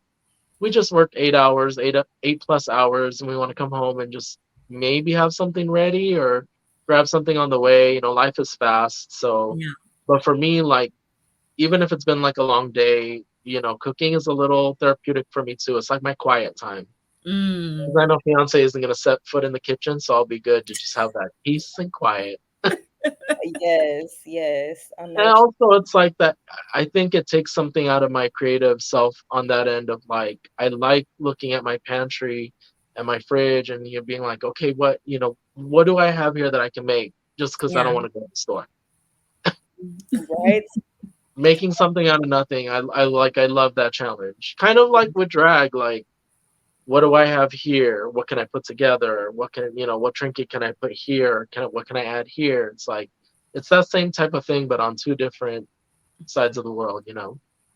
we just work 8 hours, 8+ hours, and we want to come home and just maybe have something ready or grab something on the way. Life is fast. So, yeah. but for me, like, even if it's been like a long day, cooking is a little therapeutic for me too. It's like my quiet time. Mm. 'Cause I know fiance isn't going to set foot in the kitchen, so I'll be good to just have that peace and quiet. Yes, yes. I know And what also, it's like that. I think it takes something out of my creative self on that end of like, I like looking at my pantry and my fridge and being like, okay, what do I have here that I can make just because I Yeah. don't want to go to the store? right? Making something out of nothing. I love that challenge. Kind of like with drag, like, what do I have here? What can I put together? What trinket can I put here? What can I add here? It's like, it's that same type of thing, but on two different sides of the world.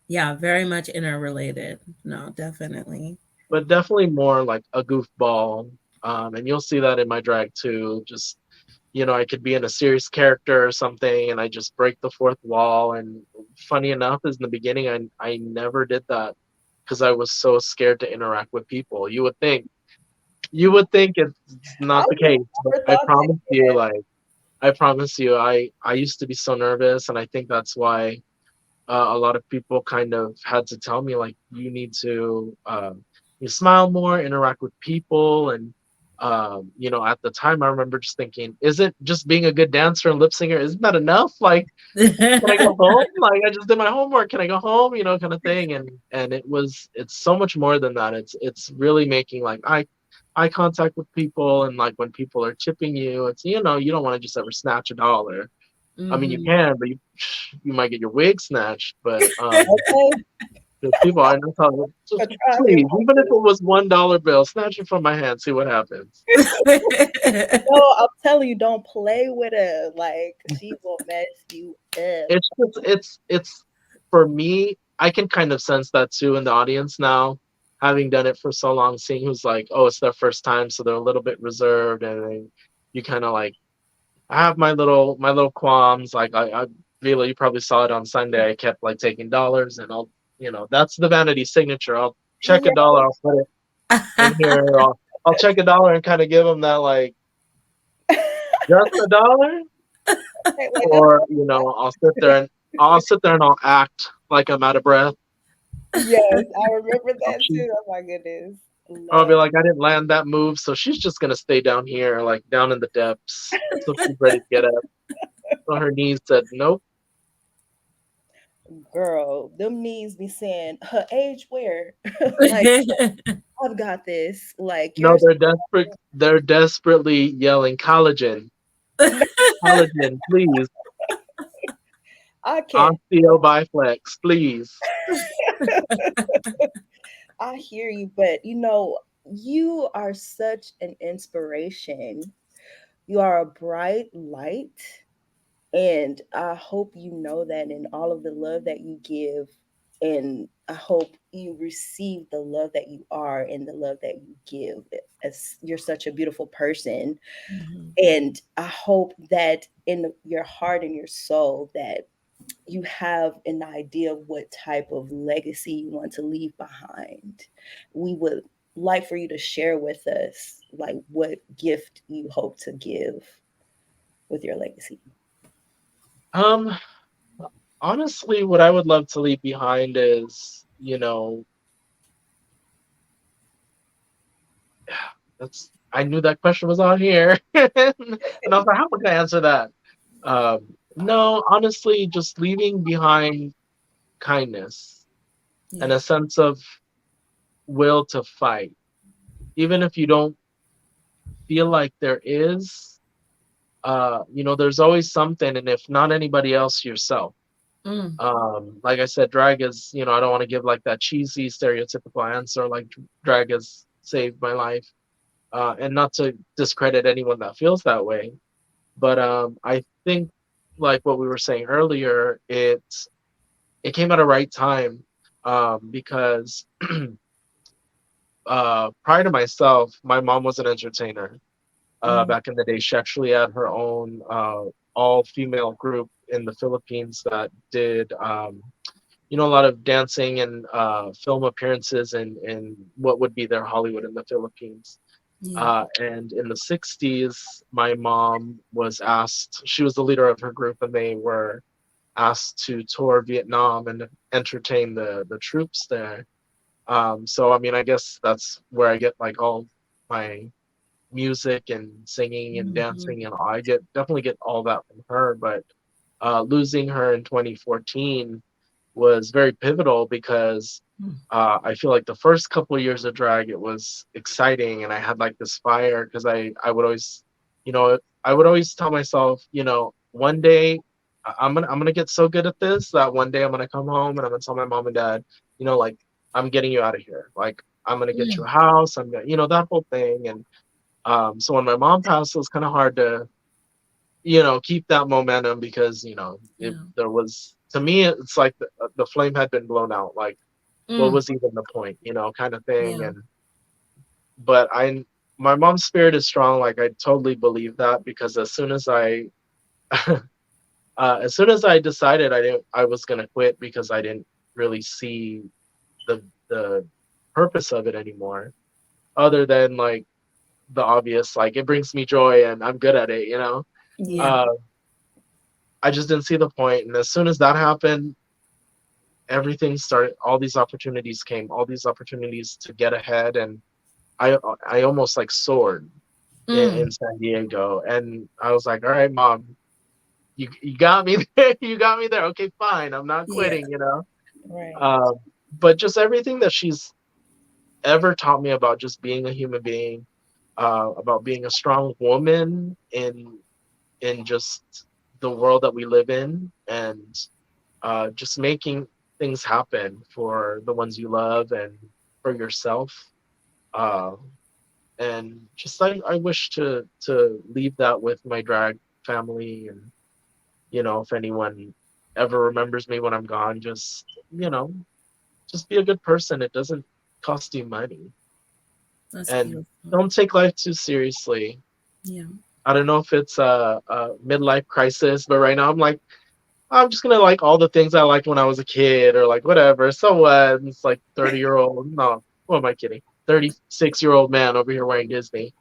Yeah. Very much interrelated. No, definitely. But definitely more like a goofball. And you'll see that in my drag too. Just, I could be in a serious character or something and I just break the fourth wall. And funny enough, is in the beginning, I never did that because I was so scared to interact with people. You would think it's I not the would case, but never thought that. I promise you, I used to be so nervous, and I think that's why a lot of people kind of had to tell me like you need to you smile more, interact with people, and at the time I remember just thinking, isn't just being a good dancer and lip singer, isn't that enough? Like, can I go home? Like, I just did my homework. Can I go home? Kind of thing. And it's so much more than that. It's really making like eye contact with people, and like when people are tipping you, it's you don't want to just ever snatch a dollar. I mean, you hmm can, but you might get your wig snatched. But Okay, the people I know tell me, just I try me please, even if once. it was $1 bill, snatch it from my hand, see what happens. No, I'm telling you, don't play with her. Like she will mess you up. It's for me. I can kind of sense that too in the audience now, having done it for so long, seeing who's like, oh, it's their first time, so they're a little bit reserved, and then you kind of like, I have my little qualms. Like I Vila, you probably saw it on Sunday. I kept like taking dollars, and that's the vanity signature. I'll check a Yeah, dollar, I'll put it in here. I'll check a dollar and kind of give them that like, just a dollar, like that's or I'll sit there and I'll act like I'm out of breath. yes, I remember Um, that she, too. Oh my goodness. I'll be Love. like, I didn't land that move, so she's just gonna stay down here, like down in the depths, so she's ready to get up. So her knees said, nope. Girl, them knees be saying her age where? Like, I've got this. Like No, you're they're desperate. They're desperately yelling, collagen, collagen, please. I can't Osteo Biflex, please. I hear you, but you are such an inspiration. You are a bright light. And I hope you know that in all of the love that you give. And I hope you receive the love that you are and the love that you give. As you're such a beautiful person. Mhm. And I hope that in your heart and your soul that you have an idea of what type of legacy you want to leave behind. We would like for you to share with us like what gift you hope to give with your legacy. Um, Honestly, what I would love to leave behind is, that's I knew that question was on here, and I was like, how am I gonna answer that? No, honestly, just leaving behind kindness and Yeah. a sense of will to fight, even if you don't feel like there is. There's always something, and if not anybody else, yourself. Mm. Like I said, drag is, I don't want to give like that cheesy stereotypical answer like drag has saved my life. And not to discredit anyone that feels that way, but I think like what we were saying earlier, it came at a right time, because prior to myself, my mom was an entertainer. Mm, Back in the day, she actually had her own all female group in the Philippines that did a lot of dancing and film appearances in what would be their Hollywood in the Philippines. Yeah. And in the 60s, my mom was asked, she was the leader of her group, and they were asked to tour Vietnam and entertain the troops there. So, I mean, I guess that's where I get like all my music and singing and Mhm. dancing, and I definitely get all that from her. But losing her in 2014 was very pivotal because Mm. I feel like the first couple of years of drag, it was exciting, and I had like this fire because I would always, I would always tell myself, one day I'm gonna get so good at this that one day I'm gonna come home and I'm gonna tell my mom and dad, like, I'm getting you out of here, like I'm gonna get you a Mm. house, I'm gonna, that whole thing. And so when my mom passed, it was kind of hard to, keep that momentum because, Yeah. there was, to me, it's like the flame had been blown out. Like, what Mm. was even the point, kind of thing. Yeah. And, but my mom's spirit is strong. Like, I totally believe that because as soon as I decided I was going to quit because I didn't really see the purpose of it anymore, other than like the obvious, like it brings me joy and I'm good at it. Yeah. mm, Uh, I just didn't see the point. And as soon as that happened, everything started. All these opportunities came. All these opportunities to get ahead, and I almost like soared in Mm. San Diego. And I was like, all right, mom, you got me there. You got me there. Okay, fine. I'm not Yeah. quitting. right. Um, but just everything that she's ever taught me about just being a human being, about being a strong woman in just the world that we live in, and just making things happen for the ones you love and for yourself. Uh, and just I wish to leave that with my drag family, and if anyone ever remembers me when I'm gone, just be a good person. It doesn't cost you money, That's and beautiful. don't take life too seriously. Yeah. I don't know if it's a midlife crisis, but right now I'm just gonna like all the things I liked when I was a kid, or like whatever. So what? It's like 30-year-old. No, what am I kidding? 36-year-old man over here wearing Disney.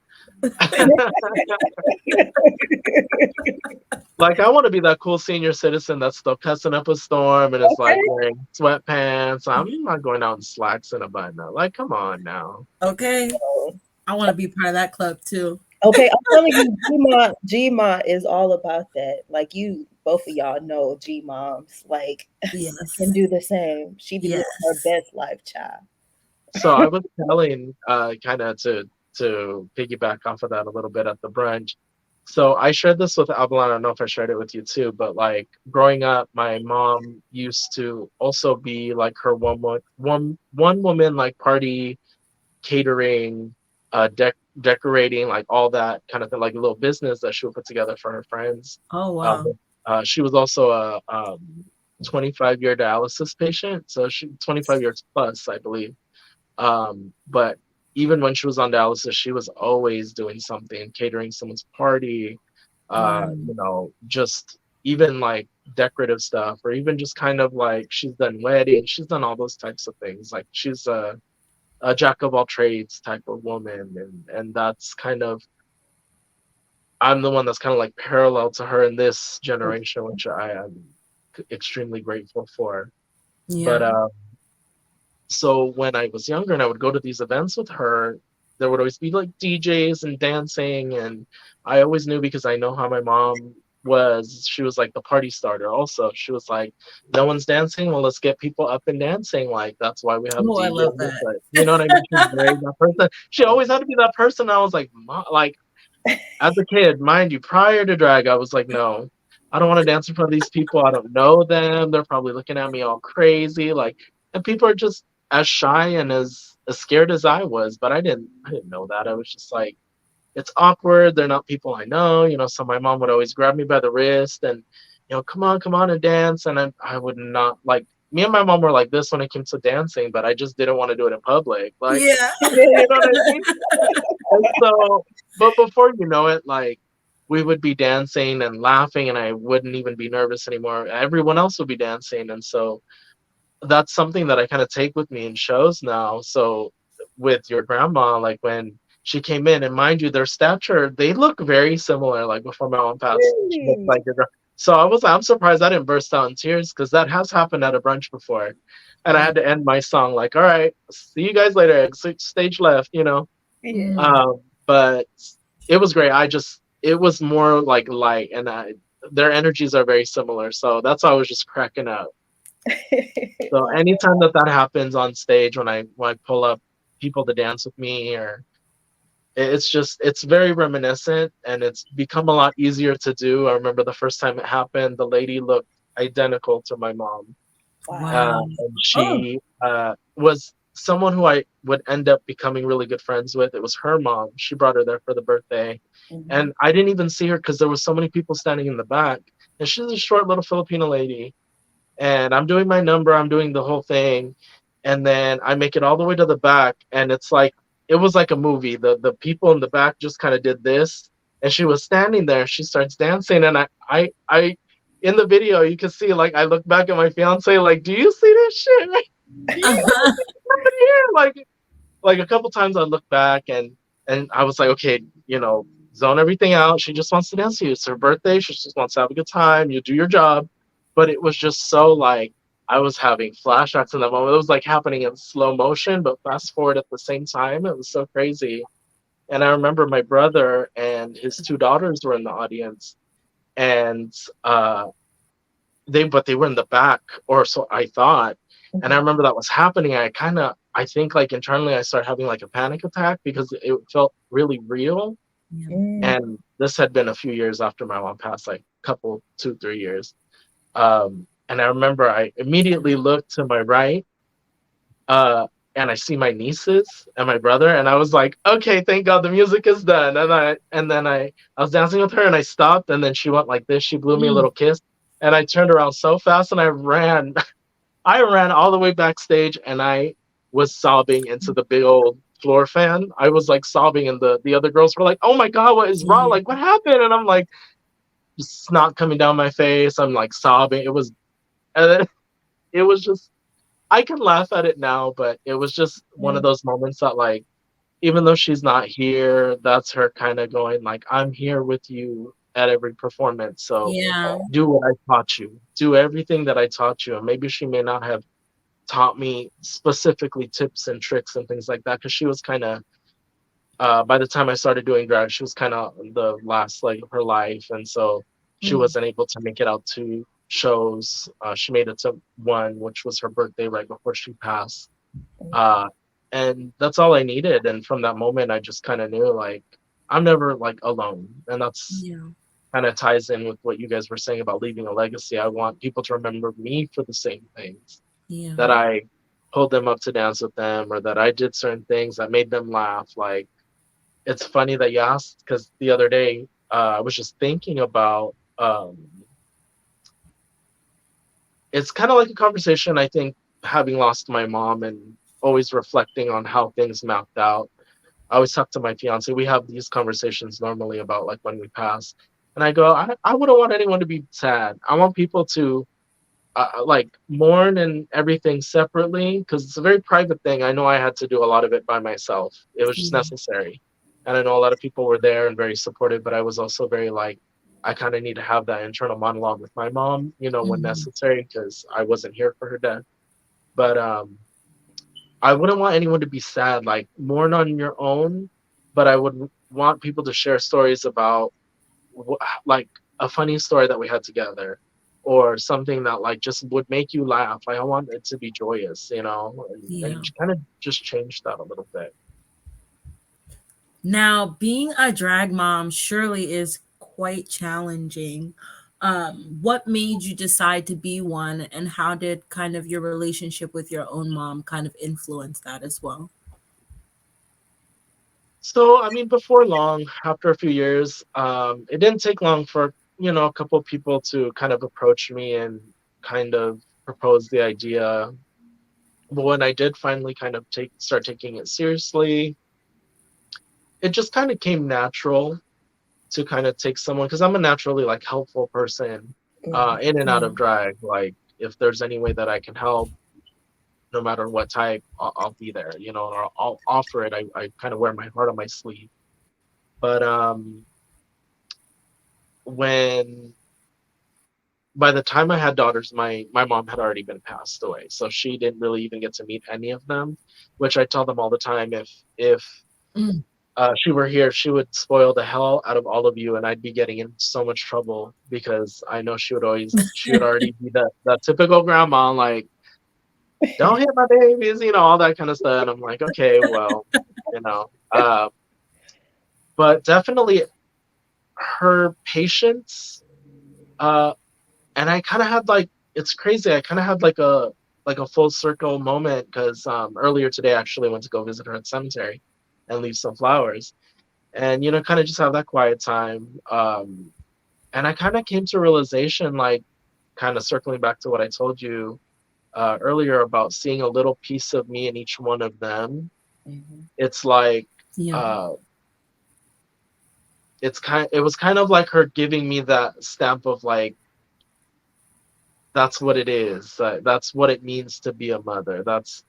Like, I want to be that cool senior citizen that's still cussing up a storm and is like Okay. wearing sweatpants. I'm not going out in slacks and a button up. Like, come on now. Okay. I want to be part of that club too. Okay, I'm telling you, G-Ma is all about that. Like you, both of y'all know G-moms, like can Yes. do the same. She be living her Yes. best life, child. So I was telling, kind of to piggyback off of that a little bit at the brunch. So I shared this with Avalon. I don't know if I shared it with you too, but like growing up, my mom used to also be like her one woman like party catering decorating, like all that kind of thing, like a little business that she would put together for her friends. Oh Um, wow. she was also a 25-year dialysis patient, so she 25 years plus, I believe. But even when she was on dialysis, she was always doing something, catering someone's party, Wow. just even like decorative stuff, or even just kind of like she's done weddings, she's done all those types of things. Like she's a jack of all trades type of woman, and that's kind of I'm the one that's kind of like parallel to her in this generation, which I am extremely grateful for. But Yeah. so when I was younger and I would go to these events with her, there would always be like DJs and dancing, and I always knew because I know how my mom was. She was like the party starter. Also, she was like, "No one's dancing. Well, let's get people up and dancing. Like that's why we have Oh, I love DJs." that. But you know what I mean? She's very that person. She always had to be that person. I was like, like as a kid, mind you, prior to drag, I was like, no, I don't want to dance in front of these people. I don't know them. They're probably looking at me all crazy. Like, and people are just as shy and as scared as I was. But I didn't know that. I was just like, it's awkward. They're not people I know. So my mom would always grab me by the wrist and, come on and dance. And I would not like. Me and my mom were like this when it came to dancing, but I just didn't want to do it in public. Like, Yeah. you know what I mean? And so, but before you know it, like we would be dancing and laughing, and I wouldn't even be nervous anymore. Everyone else would be dancing, and so that's something that I kind of take with me in shows now. So with your grandma, like when she came in, and mind you, their stature, they look very similar. Like before my mom passed, she looked Really? like your so I'm surprised I didn't burst out in tears because that has happened at a brunch before. And I Yeah. had to end my song like, all right, see you guys later. Exit stage left. Yeah. Mm. But it was great. It was more like light, and their energies are very similar. So that's why I was just cracking up. So Oh, anytime that happens on stage, when I pull up people to dance with me, or it's very reminiscent, and it's become a lot easier to do. I remember the first time it happened, the lady looked identical to my mom. wow. Wow. And Oh. she was someone who I would end up becoming really good friends with. It was her mom. She brought her there for the birthday. Mhm. And I didn't even see her because there was so many people standing in the back. And she's a short little Filipino lady. And I'm doing my number, I'm doing the whole thing. And then I make it all the way to the back. And it was like a movie. The people in the back just kind of did this. And she was standing there. She starts dancing. And I in the video, you can see like I look back at my fiance, like, do you see this shit? Like, do you know what's happening here? Like a couple times I look back and I was like, okay, zone everything out. She just wants to dance to you. It's her birthday. She just wants to have a good time. You do your job. But it was just so like I was having flashbacks in that moment. It was like happening in slow motion, but fast forward at the same time. It was so crazy. And I remember my brother and his two daughters were in the audience, and uh, they were in the back, or so I thought. And I Mhm. remember that was happening. I think like internally I started having like a panic attack because it felt really real. Yeah. Mm. And this had been a few years after my mom passed, like couple 2 3 years. And I remember I immediately looked to my right, uh, and I see my nieces and my brother, and I was like, okay, thank God the music is done. And then I was dancing with her, and I stopped, and then she went like this. She blew me a Mm. little kiss, and I turned around so fast, and I ran. I ran all the way backstage, and I was sobbing into the big old floor fan. I was like sobbing, and the other girls were like, "Oh my God, what is wrong? Yeah. Like, what happened?" And I'm like, just snot coming down my face. I'm like sobbing. And then it was just I can laugh at it now, but it was just one of Mm. those moments that like even though she's not here, that's her kind of going like, I'm here with you at every performance. So Yeah. do what I taught you. Do everything that I taught you. And maybe she may not have taught me specifically tips and tricks and things like that because she was kind of by the time I started doing drag, she was kind of the last leg of her life, and so she Mm. wasn't able to make it out to shows. She made it to one, which was her birthday right before she passed, uh, and that's all I needed. And from that moment, I just kind of knew like I'm never like alone, and that's Yeah. kind of ties in with what you guys were saying about leaving a legacy. I want people to remember me for the same things Yeah. that I pulled them up to dance with them, or that I did certain things that made them laugh, like it's funny that you asked because the other day I was just thinking about it's kind of like a conversation I think having lost my mom and always reflecting on how things mapped out. I always talk to my fiance. We have these conversations normally about like when we pass, and I go, I wouldn't want anyone to be sad. I want people to like mourn and everything separately because it's a very private thing. I know I had to do a lot of it by myself. It was just Yeah. necessary, and I know a lot of people were there and very supportive, but I was also very like. I kind of need to have that internal monologue with my mom, when Mhm. necessary, because I wasn't here for her death. But I wouldn't want anyone to be sad, like mourn on your own, but I would want people to share stories about like a funny story that we had together or something that like just would make you laugh. Like I want it to be joyous, and Yeah. kind of just change that a little bit. Now, being a drag mom surely is quite challenging. What made you decide to be one, and how did kind of your relationship with your own mom kind of influence that as well? So I mean, before long, after a few years, it didn't take long for a couple of people to kind of approach me and kind of propose the idea. But when I did finally kind of start taking it seriously, it just kind of came natural to kind of take someone because I'm a naturally like helpful person Mhm. in and out Yeah. of drag. Like if there's any way that I can help, no matter what type, I'll be there, or I'll offer it. I kind of wear my heart on my sleeve. But when by the time I had daughters, my mom had already been passed away, so she didn't really even get to meet any of them. Which I tell them all the time, if Mm. she were here, she would spoil the hell out of all of you, and I'd be getting in so much trouble because I know she would already be that typical grandma, like, don't hit my babies, all that kind of stuff. And I'm like, okay, well, you know, uh, but definitely her patience, uh, and I kind of had like, it's crazy. I kind of had like a full circle moment because earlier today I actually went to go visit her at the cemetery and leave some flowers and kind of just have that quiet time. And I kind of came to a realization, like kind of circling back to what I told you earlier about seeing a little piece of me in each one of them. Mhm. It's like Yeah. uh, it was kind of like her giving me that stamp of like that's what it is. That's what it means to be a mother. That's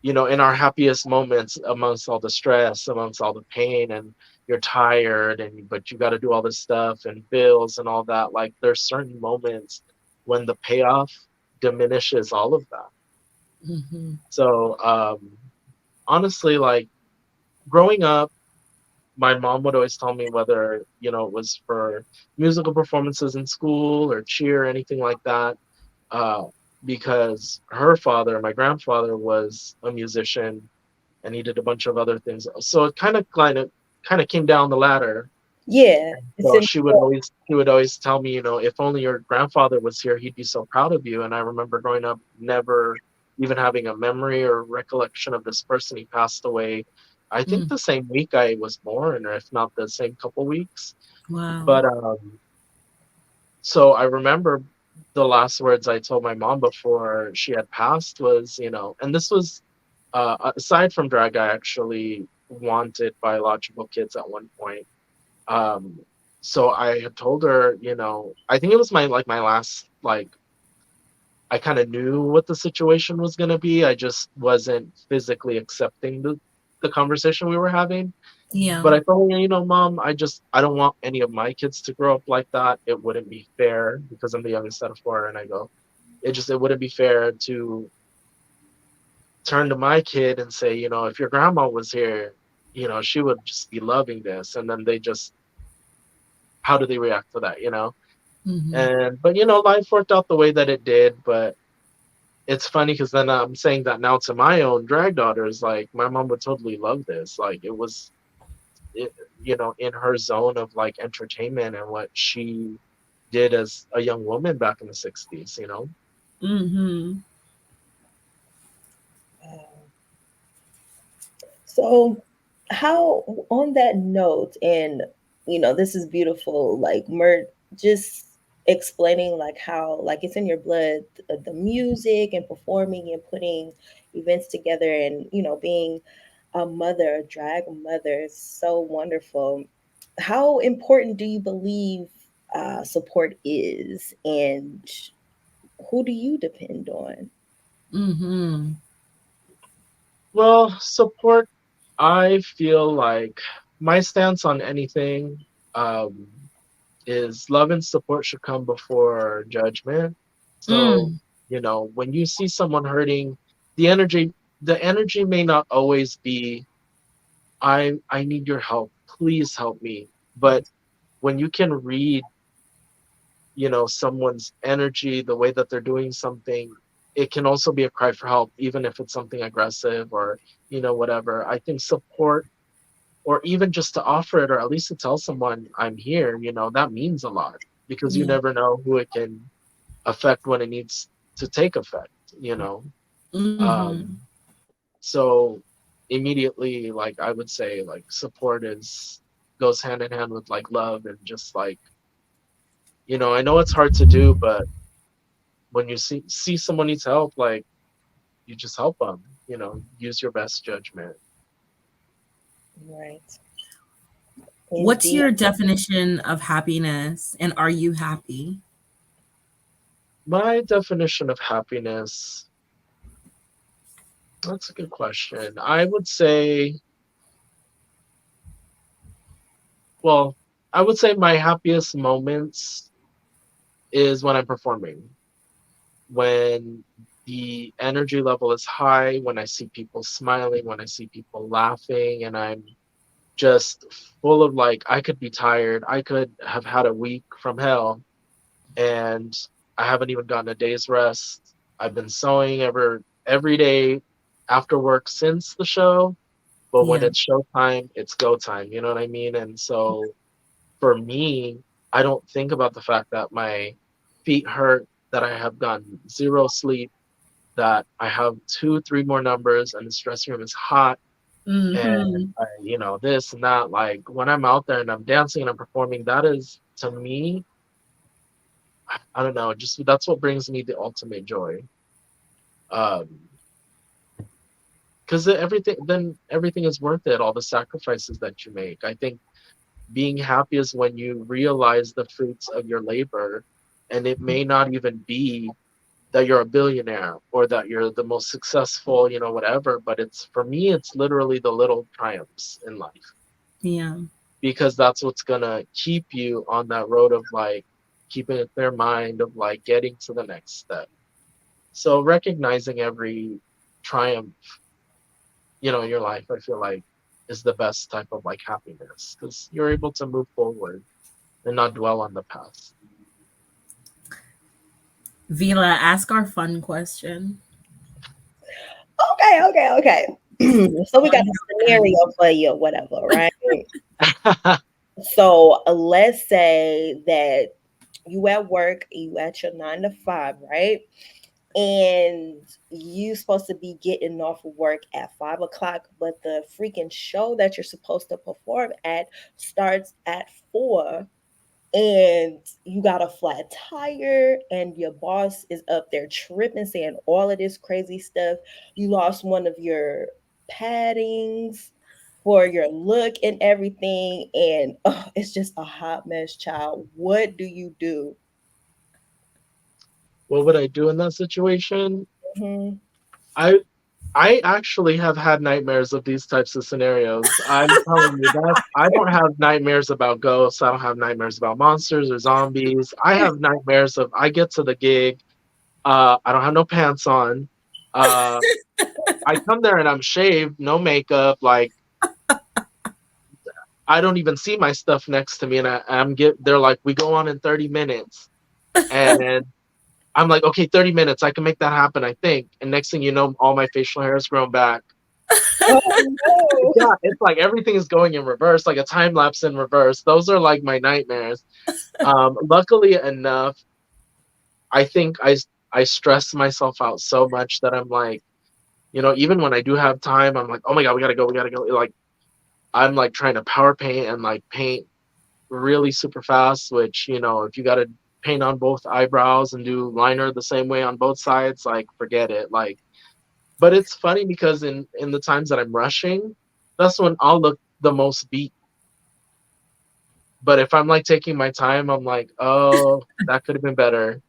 in our happiest moments amongst all the stress, amongst all the pain, and you're tired, and but you got to do all this stuff and bills and all that. Like there's certain moments when the payoff diminishes all of that. Hmm. So honestly, like growing up, my mom would always tell me whether it was for musical performances in school or cheer or anything like that. Uh, because her father, my grandfather, was a musician and he did a bunch of other things. So it kind of came down the ladder. Yeah, it's So in. she would always tell me, if only your grandfather was here, he'd be so proud of you. And I remember growing up, never even having a memory or recollection of this person. He passed away, I think Mm. the same week I was born, or if not the same couple weeks. Wow. But so I remember the last words I told my mom before she had passed was, and this was aside from drag, I actually wanted biological kids at one point. Um, so I had told her, I think it was my last I kind of knew what the situation was gonna be. I just wasn't physically accepting the conversation we were having. Yeah. But I told her, mom, I don't want any of my kids to grow up like that. It wouldn't be fair because I'm the youngest out of four, and I go, it wouldn't be fair to turn to my kid and say, if your grandma was here, she would just be loving this. And then they just, how do they react to that, Hmm. And, but, life worked out the way that it did. But it's funny because then I'm saying that now to my own drag daughters, like, my mom would totally love this. Like, it was, it, in her zone of like entertainment and what she did as a young woman back in the 60s. Hmm. So how, on that note, and this is beautiful, like just explaining like how like it's in your blood, the music and performing and putting events together, and being a mother, a drag mother is so wonderful. How important do you believe support is, and who do you depend on? Mm-hmm. Well, support, I feel like my stance on anything um, is love and support should come before judgment. So, Mm. when you see someone hurting, the energy the energy may not always be I need your help. Please help me. But when you can read, someone's energy, the way that they're doing something, it can also be a cry for help, even if it's something aggressive or, whatever. I think support, or even just to offer it, or at least to tell someone I'm here, that means a lot, because you Yeah. never know who it can affect when it needs to take effect, you know. Mm-hmm. Um, so immediately, like, I would say like support is goes hand in hand with like love, and just like, I know it's hard to do, but when you see someone needs help, like, you just help them, use your best judgment. Right. What's Indeed. your definition of happiness, and are you happy? My definition of happiness, that's a good question. I would say, well, I would say my happiest moments is when I'm performing, when the energy level is high, when I see people smiling, when I see people laughing, and I'm just full of, like, I could be tired. I could have had a week from hell, and I haven't even gotten a day's rest. I've been sewing every day after work since the show, but when Yeah. it's showtime, it's go time. You know what I mean? And so for me, I don't think about the fact that my feet hurt, that I have gotten zero sleep, that I have two, three more numbers, and the dressing room is hot, and Mm-hmm. this and that. Like, when I'm out there and I'm dancing and I'm performing, that is, to me, I don't know, just that's what brings me the ultimate joy. Um, because everything is worth it. All the sacrifices that you make. I think being happy is when you realize the fruits of your labor, and it may not even be that you're a billionaire or that you're the most successful, whatever. But it's, for me, it's literally the little triumphs in life, Yeah. because that's what's gonna keep you on that road of, like, keeping a clear mind, of like getting to the next step. So recognizing every triumph, in your life, I feel like, is the best type of like happiness, because you're able to move forward and not dwell on the past. Vila, ask our fun question. Okay, okay, okay. So we got Fun a scenario question. for you, or whatever, right? So let's say that you at work, you at your 9 to 5, right? And you supposed to be getting off of work at 5 o'clock, but the freaking show that you're supposed to perform at starts at 4, and you got a flat tire, and your boss is up there tripping, saying all of this crazy stuff. You lost one of your paddings for your look and everything, and it's just a hot mess, child. What do you do? What would I do in that situation? Mhm. I I actually have had nightmares of these types of scenarios. I'm telling you that I don't have nightmares about ghosts. I don't have nightmares about monsters or zombies. I have nightmares of, I get to the gig, I don't have no pants on. Uh, I come there and I'm shaved, no makeup, like, I don't even see my stuff next to me, and they're like, we go on in 30 minutes, and I'm like, okay, 30 minutes, I can make that happen, I think. And next thing you know, all my facial hair has grown back. Oh Yeah, it's like everything is going in reverse, like a time lapse in reverse. Those are like my nightmares. Luckily enough, I think I stress myself out so much that I'm like, even when I do have time, I'm like, oh my god, we gotta go, we gotta go. Like, I'm like trying to power paint and like paint really super fast, which, if you got to paint on both eyebrows and do liner the same way on both sides, like forget it. Like, but it's funny because in the times that I'm rushing, that's when I'll look the most beat. But if I'm like taking my time, I'm like, oh, that could have been better.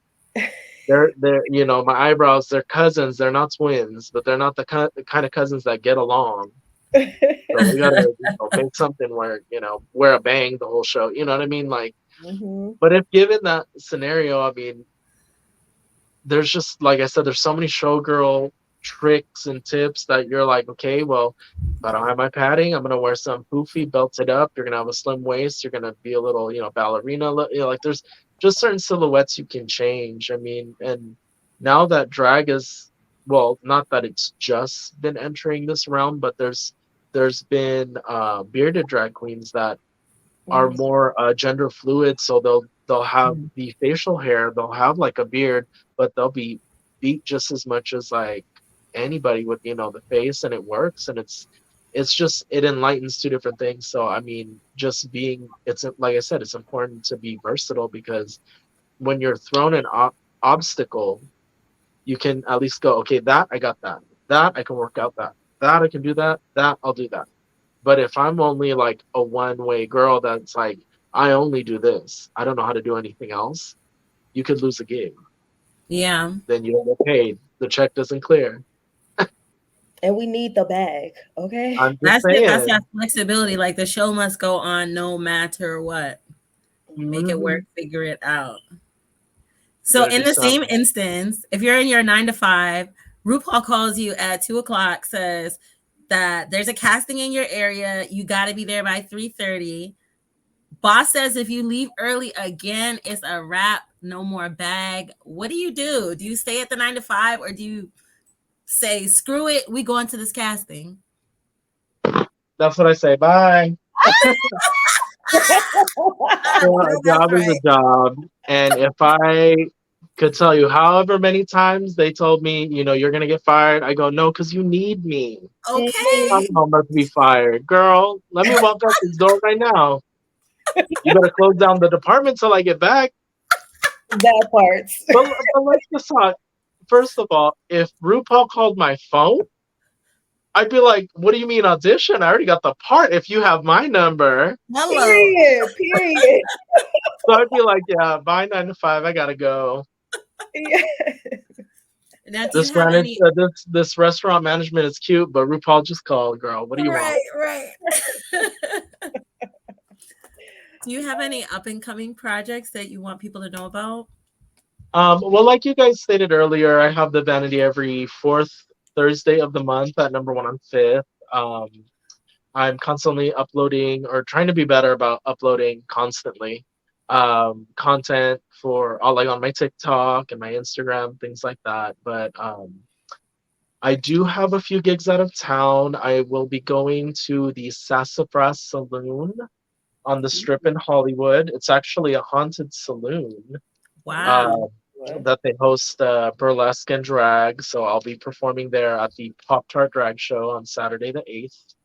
They're my eyebrows, they're cousins, they're not twins, but they're not the kind of cousins that get along. So we gotta make something where wear a bang the whole show. You know what I mean? Like, Mhm. but if given that scenario, I mean, there's just like I said, there's so many showgirl tricks and tips that you're like, okay, well, if I don't have my padding, I'm gonna wear some poofy, belted up. You're gonna have a slim waist. You're gonna be a little, ballerina. Like there's just certain silhouettes you can change. I mean, and now that drag is, well, not that it's just been entering this realm, but there's been bearded drag queens that are Mhm. more gender fluid, so they'll have Mm. the facial hair, they'll have like a beard, but they'll be beat just as much as like anybody with the face, and it works, and it's just it enlightens two different things. So I mean, just being it's like I said, it's important to be versatile because when you're thrown an obstacle, you can at least go, okay, that I got that I can work out that I can do that I'll do that. But if I'm only like a one-way girl that's like, I only do this, I don't know how to do anything else, you could lose a gig. Yeah. Then you don't get paid. The check doesn't clear. And we need the bag, okay? I'm just That's it. That's that saying. flexibility. Like the show must go on no matter what. Make it Hmm. work, figure it out. You So gotta in do the same something. instance, if you're in your 9 to 5, RuPaul calls you at 2 o'clock, says that there's a casting in your area. You got to be there by 3:30. Boss says if you leave early again, it's a wrap. No more bag. What do you do? Do you stay at the 9 to 5 or do you say screw it? We go into this casting. That's what I say. Bye. Well, a Girl, that's job is a right. job. And if I could tell you however many times they told me, you're gonna get fired, I go, no, because you need me. Mhm. Okay. I'm about to be fired. Girl, let me walk out this door right now. You better close down the department till I get back. That part. But let's just talk. First of all, if RuPaul called my phone, I'd be like, "What do you mean audition? I already got the part. If you have my number." Hello. Period, period. So I'd be like, "Yeah, bye 9 to 5. I gotta go. Yeah. Now, do you This have granted, any? this restaurant management is cute, but RuPaul just called, girl. What do you want?" Right, right. Do you have any up and coming projects that you want people to know about? Well, like you guys stated earlier, I have the Vanity every fourth Thursday of the month at number one on fifth. Um, I'm constantly uploading or trying to be better about uploading constantly content for all like on my TikTok and my Instagram, things like that. But I do have a few gigs out of town. I will be going to the Sassafras Saloon on the Strip in Hollywood. It's actually a haunted saloon uh, Wow. What? that they host burlesque and drag. So I'll be performing there at the Pop Tart Drag Show on Saturday the 8th.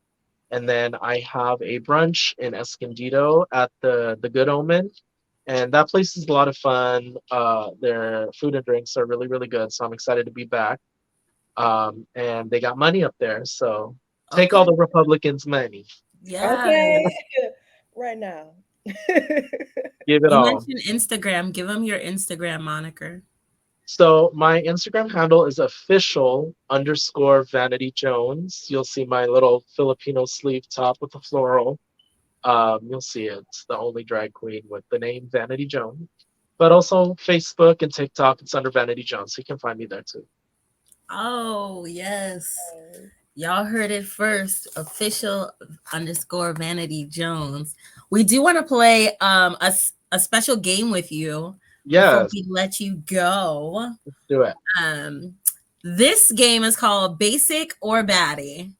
And then I have a brunch in Escondido at the Good Omen, and that place is a lot of fun. Their food and drinks are really really good, so I'm excited to be back. And they got money up there, so take all Okay. the Republicans' money, Yes. Okay. Right now. give it You all. mentioned Instagram. Give them your Instagram moniker. So my Instagram handle is official underscore Vanity Jones. You'll see my little Filipino sleeve top with the floral. You'll see it's the only drag queen with the name Vanity Jones. But also Facebook and TikTok, it's under Vanity Jones. So you can find me there too. Oh, yes. Y'all heard it first. Official underscore Vanity Jones. We do want to play a special game with you before Yes, we let you go. do it. Um, this game is called Basic or Baddie.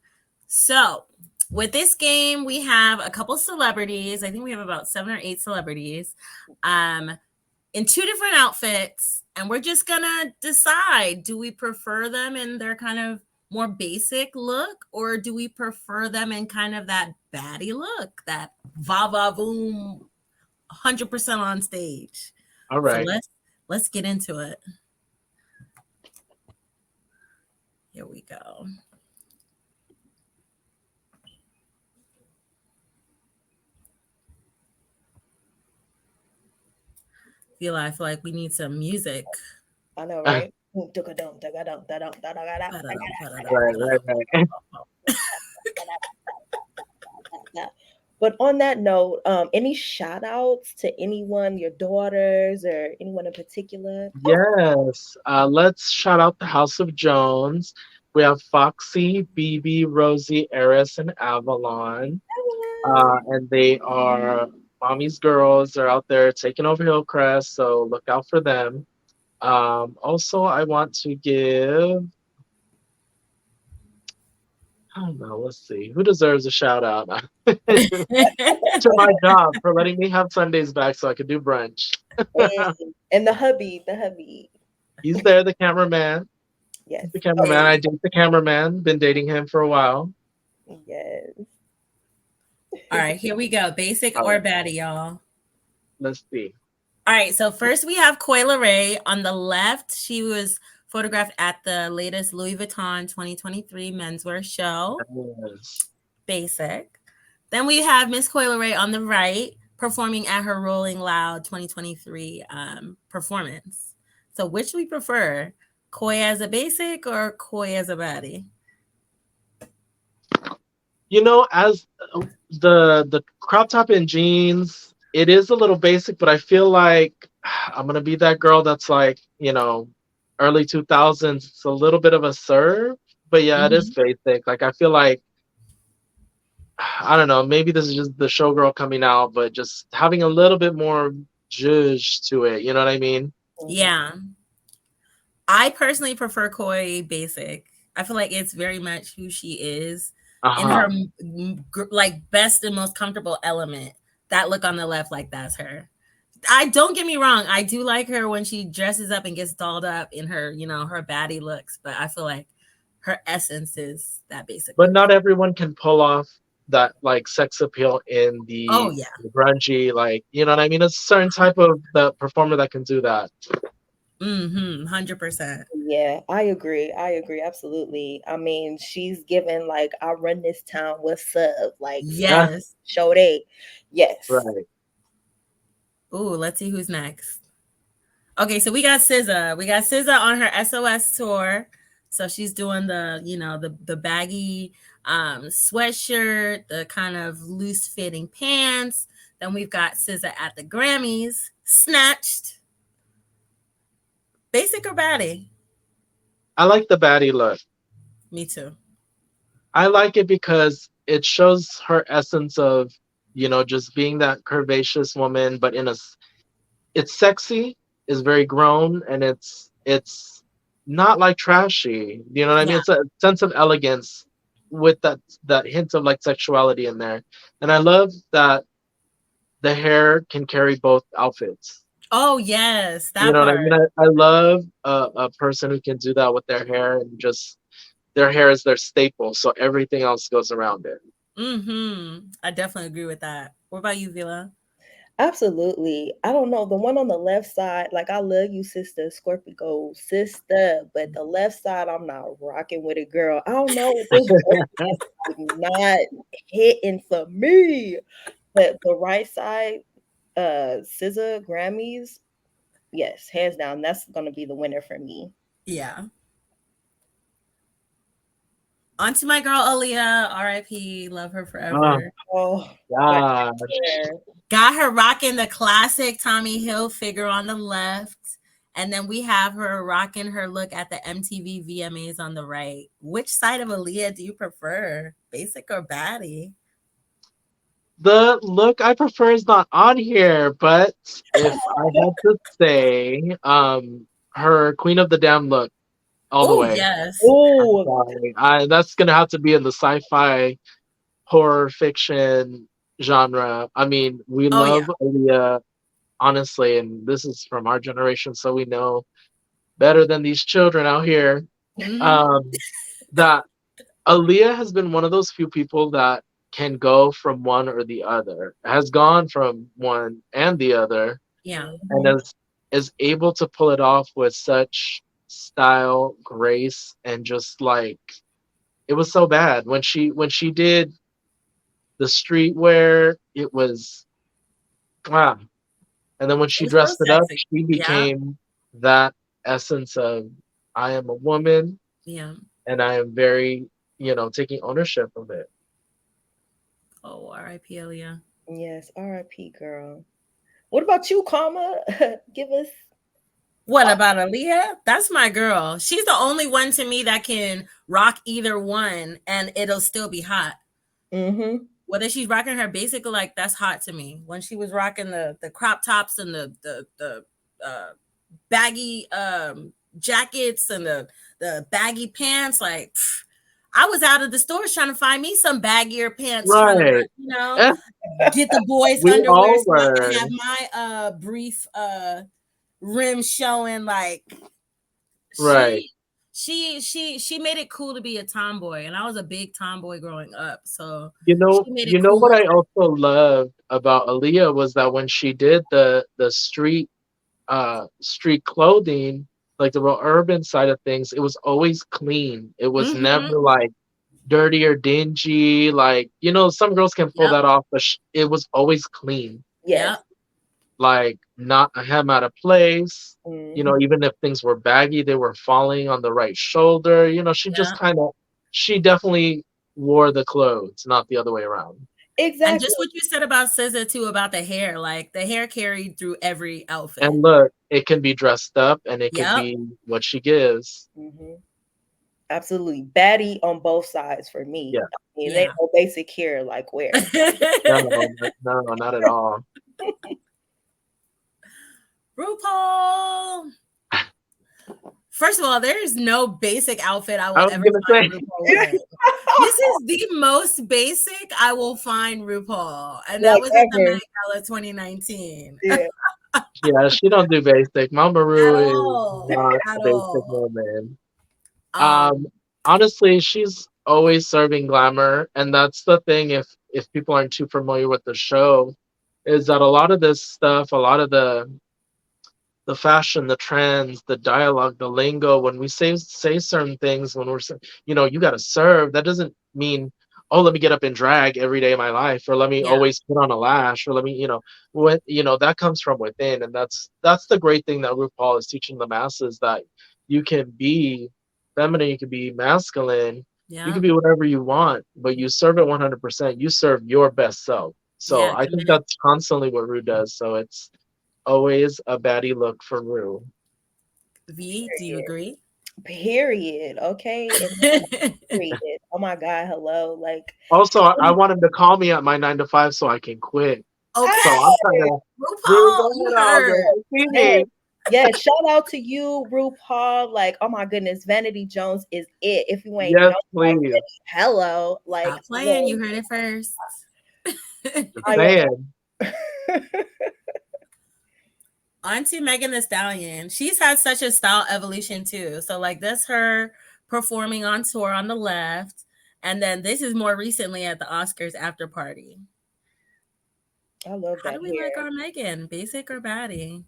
So, with this game, we have a couple celebrities. I think we have about 7 or 8 celebrities in two different outfits. And we're just going to decide, do we prefer them in their kind of more basic look, or do we prefer them in kind of that baddie look, that va va boom, 100% on stage? All So right. let's get into it. Here we go. I feel like we need some music. I know, right? Right, right, right. But on that note, any shout outs to anyone, your daughters or anyone in particular? Yes. Let's shout out the House of Jones. We have Foxy, BB, Rosie, Eris, and Avalon. And they are mommy's girls. They're out there taking over Hillcrest, so look out for them. Also, I want to give, I don't know, let's see, who deserves a shout out? To my job for letting me have Sundays back so I could do brunch. And the hubby. He's there, the cameraman. Yes. He's the cameraman. Hey. I date the cameraman. Been dating him for a while. Yes. All right, here we go. Basic All or right, baddie, y'all. let's see. All right, so first we have Coyle Ray on the left. She was photographed at the latest Louis Vuitton 2023 menswear show. Yes. Basic. Then we have Miss Coyle Ray on the right, performing at her Rolling Loud 2023 performance. So which do we prefer? Koi as a basic or Koi as a baddie? You know, as the crop top and jeans, it is a little basic, but I feel like I'm gonna be that girl that's like, early 2000s. It's a little bit of a serve, but yeah, it is Mhm. basic. Like I feel like I don't know, maybe this is just the showgirl coming out, but just having a little bit more zhuzh to it. You know what I mean? Mhm. Yeah. I personally prefer Koi basic. I feel like it's very much who she is Uh in her huh. like best and most comfortable element. That look on the left, like that's her. I don't get me wrong. I do like her when she dresses up and gets dolled up in her, her baddie looks. But I feel like her essence is that basic But look. not everyone can pull off that like sex appeal in Oh the yeah. grungy, like you know what I mean? It's a certain type of the performer that can do that. 100%. Yeah, I agree. I agree absolutely. I mean, she's given like I run this town, what's up? Like Ah, Yes. show day. Yes. right. Ooh, let's see who's next. Okay, so we got SZA. We got SZA on her SOS tour. So she's doing the baggy sweatshirt, the kind of loose fitting pants. Then we've got SZA at the Grammys, snatched. Basic or baddie? I like the baddie look. Me too. I like it because it shows her essence of, just being that curvaceous woman, but it's sexy, is very grown, and it's not like trashy. You know what I mean? Yeah. It's a sense of elegance with that hint of like sexuality in there. And I love that the hair can carry both outfits. Oh yes, You that know what I part. mean? I love a person who can do that with their hair and just their hair is their staple, so everything else goes around it. I definitely agree with that. What about you, Vila? Absolutely. I don't know. The one on the left side, like I love you, sister, Scorpio sister, but the left side, I'm not rocking with it, girl. I don't know. This dress is like not hitting for me. But the right side, SZA Grammys, yes, hands down, that's gonna be the winner for me. Yeah. On to my girl Aaliyah, RIP, love her Oh forever. Oh, right gosh. there. Got her rocking the classic Tommy Hill figure on the left. And then we have her rocking her look at the MTV VMAs on the right. Which side of Aaliyah do you prefer? Basic or baddie? The look I prefer is not on here, but if I had to say, her Queen of the Damned look all the Oh, way. yes. I'm Oh, sorry. That's gonna have to be in the sci-fi horror fiction genre. I mean, we Oh, yeah. love Aaliyah, honestly, and this is from our generation, so we know better than these children out here. Mhm. Um, that Aaliyah has been one of those few people that can go from one or the other, has gone from one and the other, Yeah. and Mhm. is able to pull it off with such style, grace, and just like it was so bad when she did the streetwear, it was ah. And then when It she was so dressed it up, sexy. she Yeah. became that essence of I am a woman Yeah. and I am very, taking ownership of it. Oh, R.I.P. Aaliyah. Yes, R.I.P. girl. What about you, Karma? Give us. What about Aaliyah? That's my girl. She's the only one to me that can rock either one and it'll still be hot. Mm-hmm. Whether she's rocking her basic or like that's hot to me. When she was rocking the crop tops and the baggy jackets and the baggy pants, like I was out of the stores trying to find me some baggier pants, trying to Right. Eh, get the boys we underwear all so I could were. have my brief rim showing. Like Right. she she made it cool to be a tomboy, and I was a big tomboy growing up, so she made it You know cool. what I also loved about Aaliyah was that when she did the street clothing, like the real urban side of things, it was always clean. It was Mm-hmm. never like dirty or dingy. Like, some girls can pull Yep. that off, but it was always clean. Yes. Yep. Like, not a hem out of place. Mm-hmm. Even if things were baggy, they were falling on the right shoulder. Yep. She definitely wore the clothes, not the other way around. And Exactly. just what you said about SZA too about the hair, like the hair carried through every outfit. And look, it can be dressed up and it could Yep. be what she gives. Mm-hmm. Absolutely. Baddie on both sides for me. Yeah. I mean, it ain't Yeah. no basic here like where. No, no, not at all. RuPaul. First of all, there is no basic outfit I I will was ever gonna find say, RuPaul wearing. This is the most basic I will find RuPaul, and that Like was at the ever. Met Gala 2019. Yeah. yeah, she don't do basic. Mama At Ru is all, not at a basic all. woman. Um, Um, honestly, she's always serving glamour, and that's the thing. If people aren't too familiar with the show, is that a lot of this stuff, a lot of the fashion, the trends, the dialogue, the lingo. When we say certain things, when we're saying, you got to serve. That doesn't mean, oh, let me get up and drag every day of my life, or let me yeah, always put on a lash, or let me, what that comes from within, and that's the great thing that RuPaul is teaching the masses that you can be feminine, you can be masculine, you can yeah, be whatever you want, but you serve it 100%. You serve your best self. So yeah. I think that's constantly what Ru does. So it's always a baddie look for Rue. V, do you agree? Period. Okay. And period. Oh my God. Hello. Like, Also, I want him to call me at my 9 to 5 so I can quit. So I'm trying hey, to Rue, RuPaul, go you ahead, I'll heard. go see yes, me. yes. Shout out to you, RuPaul. Like, oh my goodness, Vanity Jones is it. If you ain't Yes, know please. already, hello. Like, Stop playing. look, You heard it first. Just I saying. am. Auntie Megan the Stallion, she's had such a style evolution too. So like that's her performing on tour on the left, and then this is more recently at the Oscars after party. I love How that do we like hair. our Megan? Basic or baddie?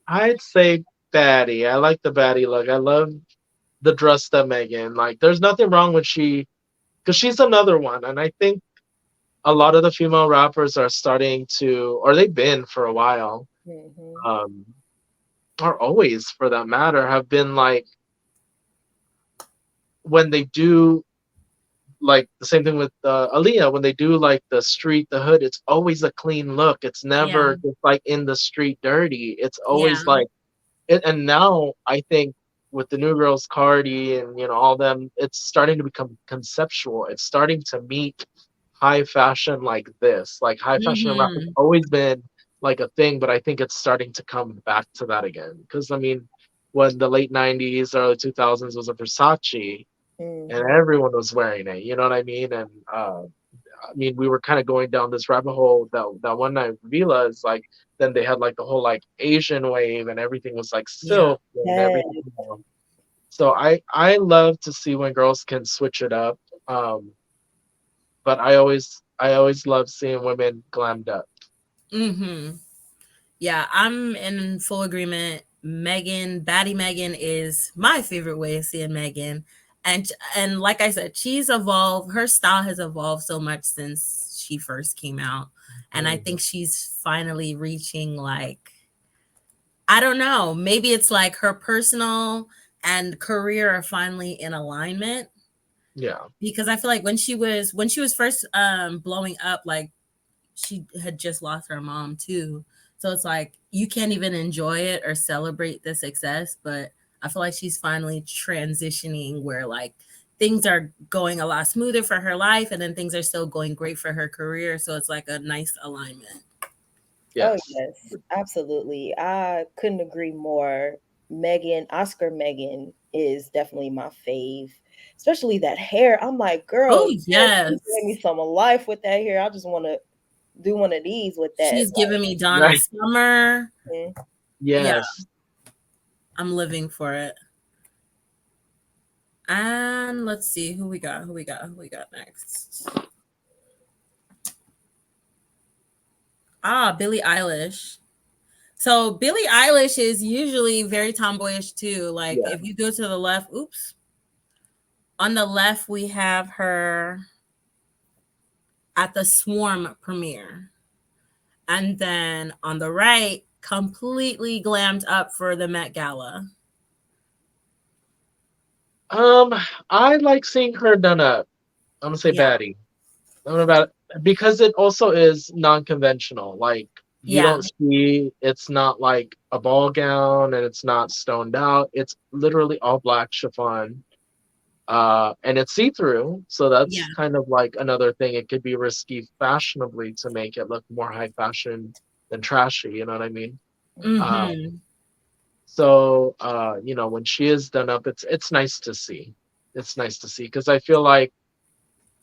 I'd say baddie. I like the baddie look. I love the dressed up Megan. Like, there's nothing wrong with because she's another one. And I think a lot of the female rappers are starting to, or they've been for a while, Hmm. um, or always for that matter, have been like, when they do like the same thing with Aaliyah, when they do like the street, the hood, it's always a clean look. It's Yeah, never just like in the street dirty. It's yeah, always like and now I think with the new girls, Cardi and all them, it's starting to become conceptual. It's starting to meet high fashion like this. Like high fashion and rap has hmm, always been like a thing, but I think it's starting to come back to that again. Because I mean, when the late '90s, early 2000s was a Versace, and Hmm. everyone was wearing it. You know what I mean? And I mean, we were kind of going down this rabbit hole that one night with Vila's like. Then they had like the whole like Asian wave, and everything was like yeah, silk and Yes. everything. So I love to see when girls can switch it up. Um, but I always love seeing women glammed up. Mm-hmm. Yeah, I'm in full agreement. Megan, Baddie Megan is my favorite way of seeing Megan. And like I said, she's evolved. Her style has evolved so much since she first came out. And I Mhm. think she's finally reaching like I don't know, maybe it's like her personal and career are finally in alignment Yeah. because I feel like when she was first blowing up like she had just lost her mom too. So it's like you can't even enjoy it or celebrate the success, but I feel like she's finally transitioning where like things are going a lot smoother for her life and then things are still going great for her career. So it's like a nice alignment. Oh Yes. yes, absolutely. I couldn't agree more. Megan, Oscar Megan is definitely my fave. Especially that hair. I'm like, girl, Oh yes, you gave yes. me some life with that hair. I just want to do one of these with that. She's giving me Donna Right. Summer. Like, Yeah, Yes. I'm living for it. And let's see who we got next. Billie Eilish. So Billie Eilish is usually very tomboyish too. Like Yeah. if you go to the left, oops, on the left we have her at the Swarm premiere, and then on the right, completely glammed up for the Met Gala. Um, I like seeing her done up. I'm gonna say Yeah, Baddie. I don't know about it because it also is non-conventional. Like you yeah, don't see it's not like a ball gown and it's not stoned out. It's literally all black chiffon. And it's see-through, so yeah. that's kind of like another thing. It could be risky fashionably to make it look more high fashion than trashy, you know what I mean? Uh, Mm-hmm. when she is done up, it's nice to see. It's nice to see because I feel like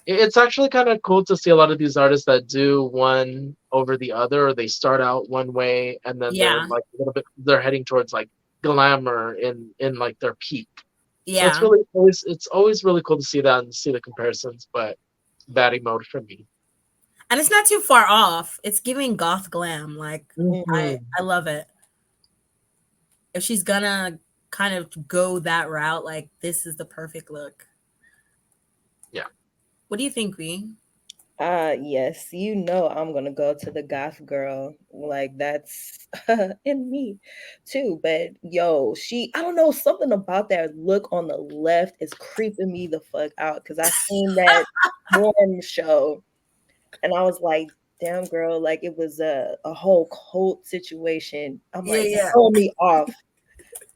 it's actually kind of cool to see a lot of these artists that do one over the other, or they start out one way and then they're Yeah, like a little bit they're heading towards like glamour in like their peak. So yeah. it's always really cool to see that and see the comparisons, but batty mode for me. And it's not too far off. It's giving goth glam. Like I Hmm. I love it. If she's gonna kind of go that route, like this is the perfect look. Yeah. What do you think, V? yes, you know I'm gonna go to the goth girl. Like that's in me too. But yo, I don't know, something about that look on the left is creeping me the fuck out because I seen that Warm show and I was like, damn girl, like it was a whole cult situation. I'm Yeah, like, yeah. throw me off.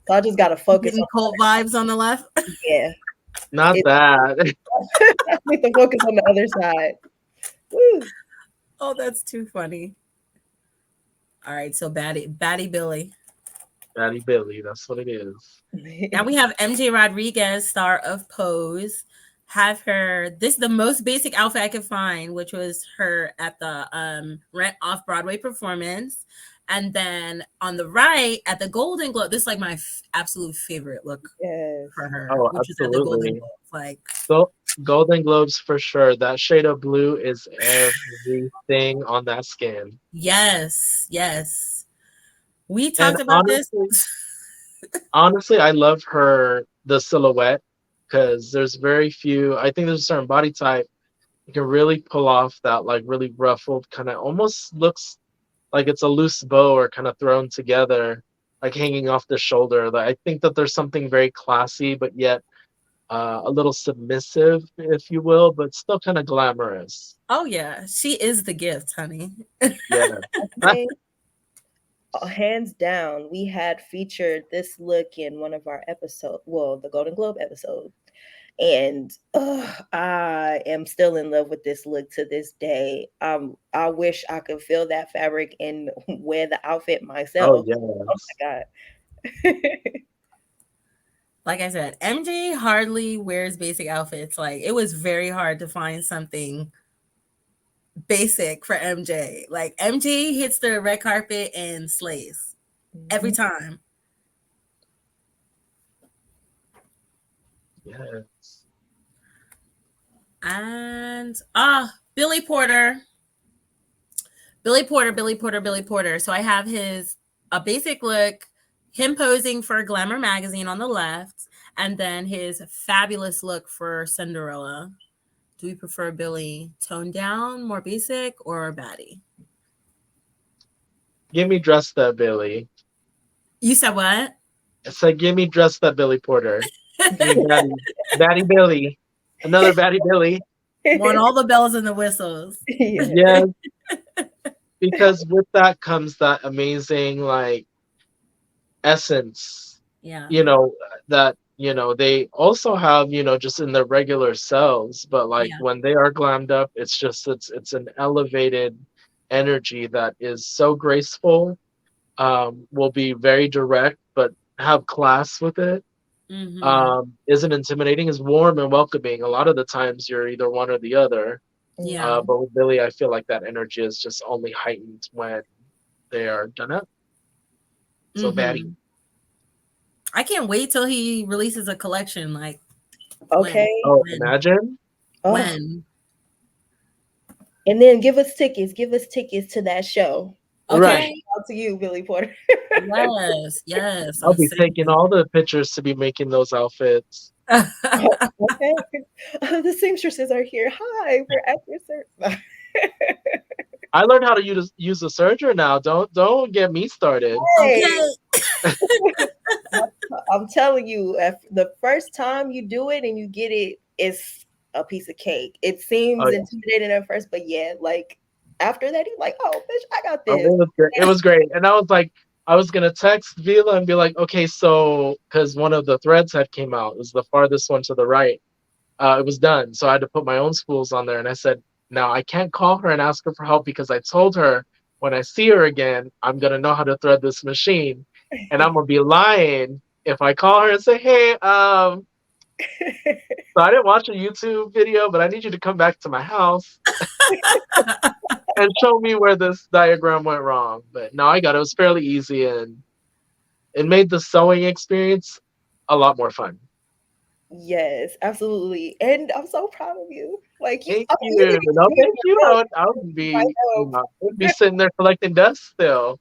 So I just gotta focus Getting on cult vibes on the left. yeah. Not It, that. I need to focus on the other side. Woo. Oh, that's too funny. All right, so Baddie Billy. Batty Billy, that's what it is. Now we have MJ Rodriguez, star of Pose. Have her. This is the most basic outfit I could find, which was her at the Rent Off Broadway performance. And then on the right at the Golden Globe, this is like my absolute favorite look Yes. for her, Oh, which was at the Golden absolutely. Globes. Like, Go Golden Globes for sure. That shade of blue is everything on that skin. yes, yes. We And talked about this. honestly, I love the silhouette because there's very few. I think there's a certain body type you can really pull off that like really ruffled kind of almost looks like it's a loose bow or kind of thrown together, like hanging off the shoulder. Like, I think that there's something very classy, but yet a little submissive, if you will, but still kind of glamorous. Oh yeah, she is the gift, honey. Yeah. Okay. Hands down, we had featured this look in one of our episodes, well, the Golden Globe episode. And I am still in love with this look to this day. I wish I could feel that fabric and wear the outfit Oh myself. Oh yes. my God. Like I said, MJ hardly wears basic outfits. Like it was very hard to find something basic for MJ. Like MJ hits the red carpet and slays every Mhm. time. Yes. And Billy Porter. Billy Porter. So I have his a basic look, him posing for Glamour magazine on the left, and then his fabulous look for Cinderella. Do we prefer Billy toned down, more basic, or Baddie? Give me dress that Billy. You said what? I said, give me dress that Billy Porter. Give me Batty Billy. Another Batty Billy. Want all the bells and the whistles. Yeah. Yes, because with that comes that amazing like essence, Yeah. you know, that they also have, just in their regular selves, but like Yeah. when they are glammed up, it's an elevated energy that is so graceful, will be very direct but have class with it. Mm-hmm. Isn't intimidating, is warm and welcoming. A lot of the times you're either one or the other. Yeah. But with Billy, I feel like that energy is just only heightened when they are done up. So Baddie. Mm-hmm. I can't wait till he releases a collection. Like when? Okay. Oh, When? imagine. Oh, When? and then give us tickets. Give us tickets to that show. Right. Okay. Out to you, Billy Porter. Yes. Yes. I'll I'm be taking saying. all the pictures to be making those outfits. Oh, okay. The seamstresses are here. Hi, we're at your service. I learned how to use a serger now. Don't get me started. Hey, Okay. I'm telling you, if the first time you do it and you get it, it's a piece of cake. It Oh seems yeah. intimidating at first, but yeah, like after that, you're like, oh, bitch, I got Oh, this. it was great. It was great. And I was like, I was gonna text Vila and be like, okay, so because one of the threads had came out, it was the farthest one to the right. It was done. So I had to put my own spools on there. And I said, now I can't call her and ask her for help because I told her when I see her again, I'm going to know how to thread this machine. And I'm going to be lying if I call her and say, hey, so I didn't watch a YouTube video, but I need you to come back to my house and show me where this diagram went wrong. But no, I got it. It was fairly easy and it made the sewing experience a lot more fun. Yes, absolutely. And I'm so proud of you. Like you, Thank I mean, you you. didn't No, even thank you. know I would my be, help. I would be sitting there collecting dust still.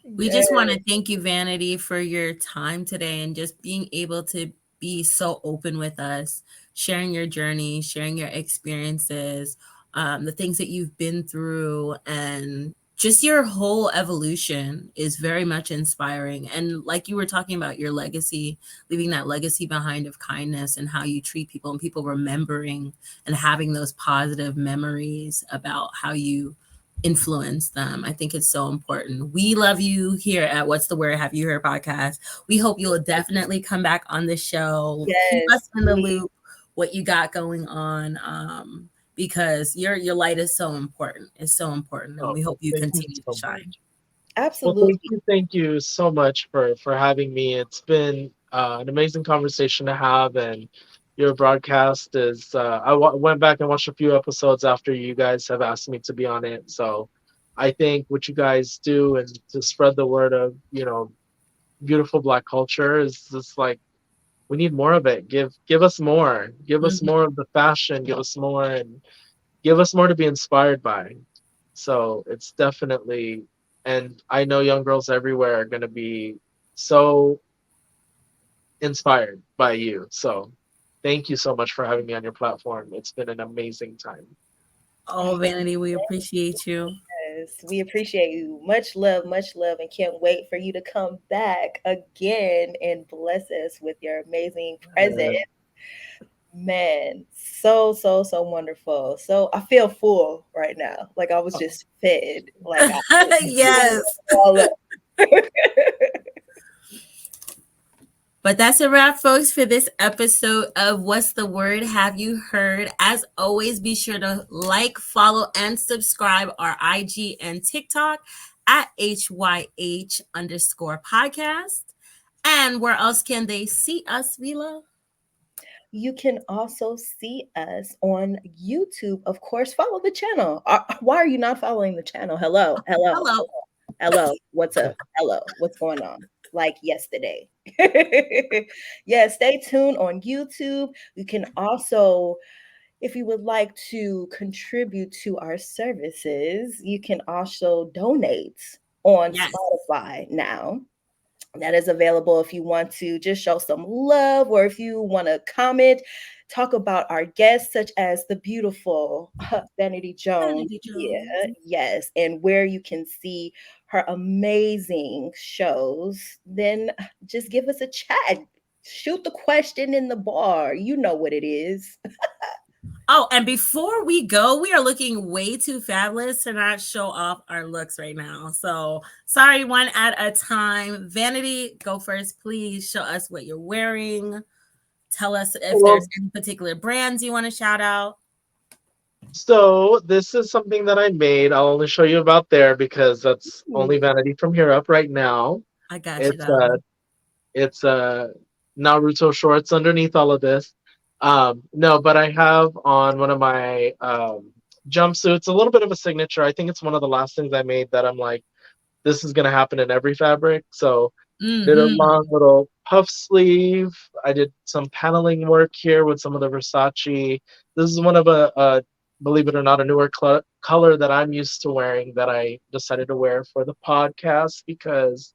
We just Yes, want to thank you, Vanity, for your time today and just being able to be so open with us, sharing your journey, sharing your experiences, the things that you've been through, and just your whole evolution is very much inspiring. And like you were talking about your legacy, leaving that legacy behind of kindness and how you treat people and people remembering and having those positive memories about how you influence them. I think it's so important. We love you here at What's the Word Have You Heard podcast. We hope you'll definitely come back on the show. Keep yes, us in the please. loop what you got going on, because your light is so important. It's so important, and Oh, we hope you thank you continue to so much. shine. Well, Absolutely. thank you so much for having me. It's been an amazing conversation to have, and your broadcast is. Went back and watched a few episodes after you guys have asked me to be on it. So, I think what you guys do and to spread the word of beautiful Black culture is just like we need more of it. Give us more. Give us Mhm. more of the fashion. Give us more and give us more to be inspired by. So it's definitely, and I know young girls everywhere are going to be so inspired by you. So thank you so much for having me on your platform. It's been an amazing time. Oh, Vanity, we appreciate you. Yes, we appreciate you. Much love, and can't wait for you to come back again and bless us with your amazing presence. Uh, Man, so wonderful. So I feel full right now. Like I was just fed. Like I Yes. all up. But that's a wrap, folks, for this episode of What's the Word Have You Heard? As always, be sure to like, follow, and subscribe our IG and TikTok at HYH underscore podcast. And where else can they see us, Vila? You can also see us on YouTube. Of course, follow the channel. Why are you not following the channel? Hello, hello, Hello. hello. What's up? Hello, what's going on? like yesterday. Yeah, stay tuned on YouTube. You can also, if you would like to contribute to our services, you can also donate on Yes. Spotify now. That is available if you want to just show some love, or if you want to comment, talk about our guests, such as the beautiful Vanity Jones. Vanity Yeah, Jones. yes, and where you can see her amazing shows, then just give us a chat. Shoot the question in the bar. You know what it is. Oh, and before we go, we are looking way too fabulous to not show off our looks right now. So sorry, one at a time. Vanity, go first, please. Show us what you're wearing. Tell us if there's Well, any particular brands you want to shout out. so this is something that I made. I'll only show you about there because that's only Ooh. Vanity from here up right now. I got you, It's uh darling. it's Naruto shorts underneath all of this. No, but I have on one of my jumpsuits, a little bit of a signature. I think it's one of the last things I made that I'm like, this is gonna happen in every fabric. So did a Mm-hmm. long little puff sleeve. I did some paneling work here with some of the Versace. This is one of believe it or not, a newer color that I'm used to wearing that I decided to wear for the podcast because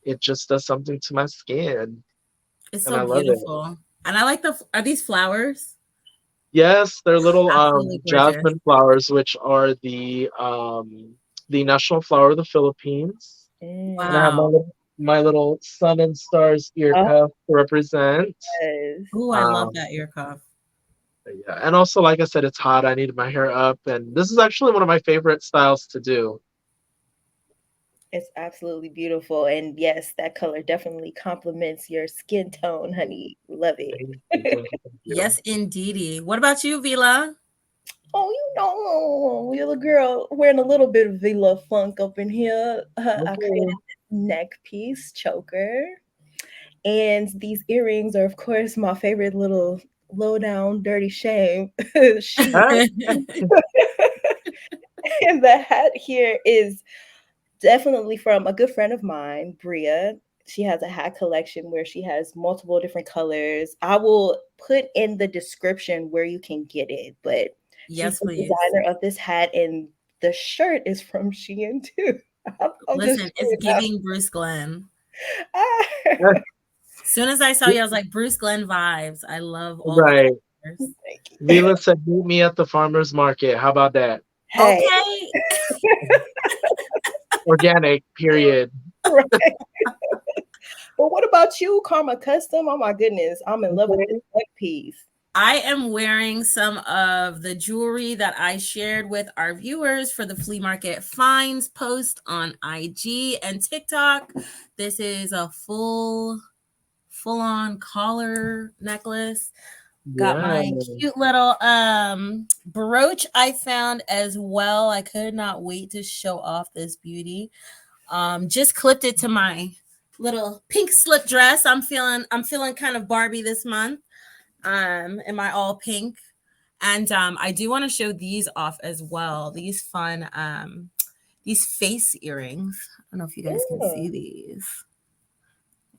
it just does something to my skin, It's and so I love it. beautiful. And I like are these flowers? Yes, they're little Absolutely gorgeous. jasmine flowers, which are the national flower of the Philippines. And I have Mm. Wow. my little sun and stars ear Oh, cuff to represent. yes. Oh, I love Um, that ear cuff. yeah, and also, like I said, it's hot. I needed my hair up, and this is actually one of my favorite styles to do. It's absolutely beautiful. And yes, that color definitely complements your skin tone, honey. Love it. Thank you, thank you, thank you. Yes, indeedy. What about you, Vila? Oh, you know, you're the girl wearing a little bit of Vila funk up in here. I created Okay. this neck piece choker. And these earrings are, of course, my favorite little low down dirty shame sheath. Ah, And the hat here is definitely from a good friend of mine, Bria. She has a hat collection where she has multiple different colors. I will put in the description where you can get it, but she's Yes, the please. designer of this hat, and the shirt is from Shein too. I'm just Listen, it's showing giving Bruce Glenn. ah, out. Soon as I saw you, I was like, Bruce Glenn vibes. I love all the right. colors. Thank you. Vila said, "Meet me at the farmers market." How about that? Hey, Okay. Organic. Period. right. But what about you, Karma Custom? Oh my goodness, I'm in love with this Okay. neck piece. I am wearing some of the jewelry that I shared with our viewers for the flea market finds post on IG and TikTok. This is a full on collar necklace. Got Yeah. my cute little brooch I found as well. I could not wait to show off this beauty. Just clipped it to my little pink slip dress. I'm feeling kind of Barbie this month. In my all pink. And I do want to show these off as well. These face earrings. I don't know if you guys can see Ooh, these.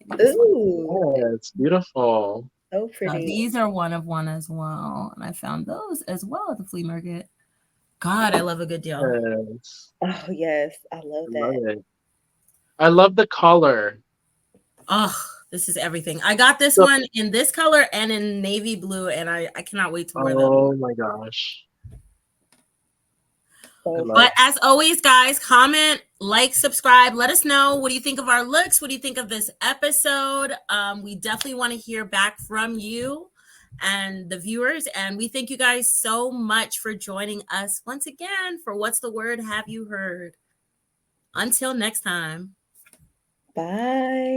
Maybe this one. ooh, Yeah, it's beautiful. so So pretty. these are one of one as well. And I found those as well at the flea market. God, I love a good deal. Yes. Oh yes, I love I love that. it. I love the color. Oh, this is everything. I got this So, one in this color and in navy blue, and I cannot wait to wear them. oh my gosh. I So love But it. as always, guys, comment, like, subscribe. Let us know, what do you think of our looks? What do you think of this episode? We definitely want to hear back from you and the viewers. And we thank you guys so much for joining us once again for What's the Word Have You Heard? Until next time. bye.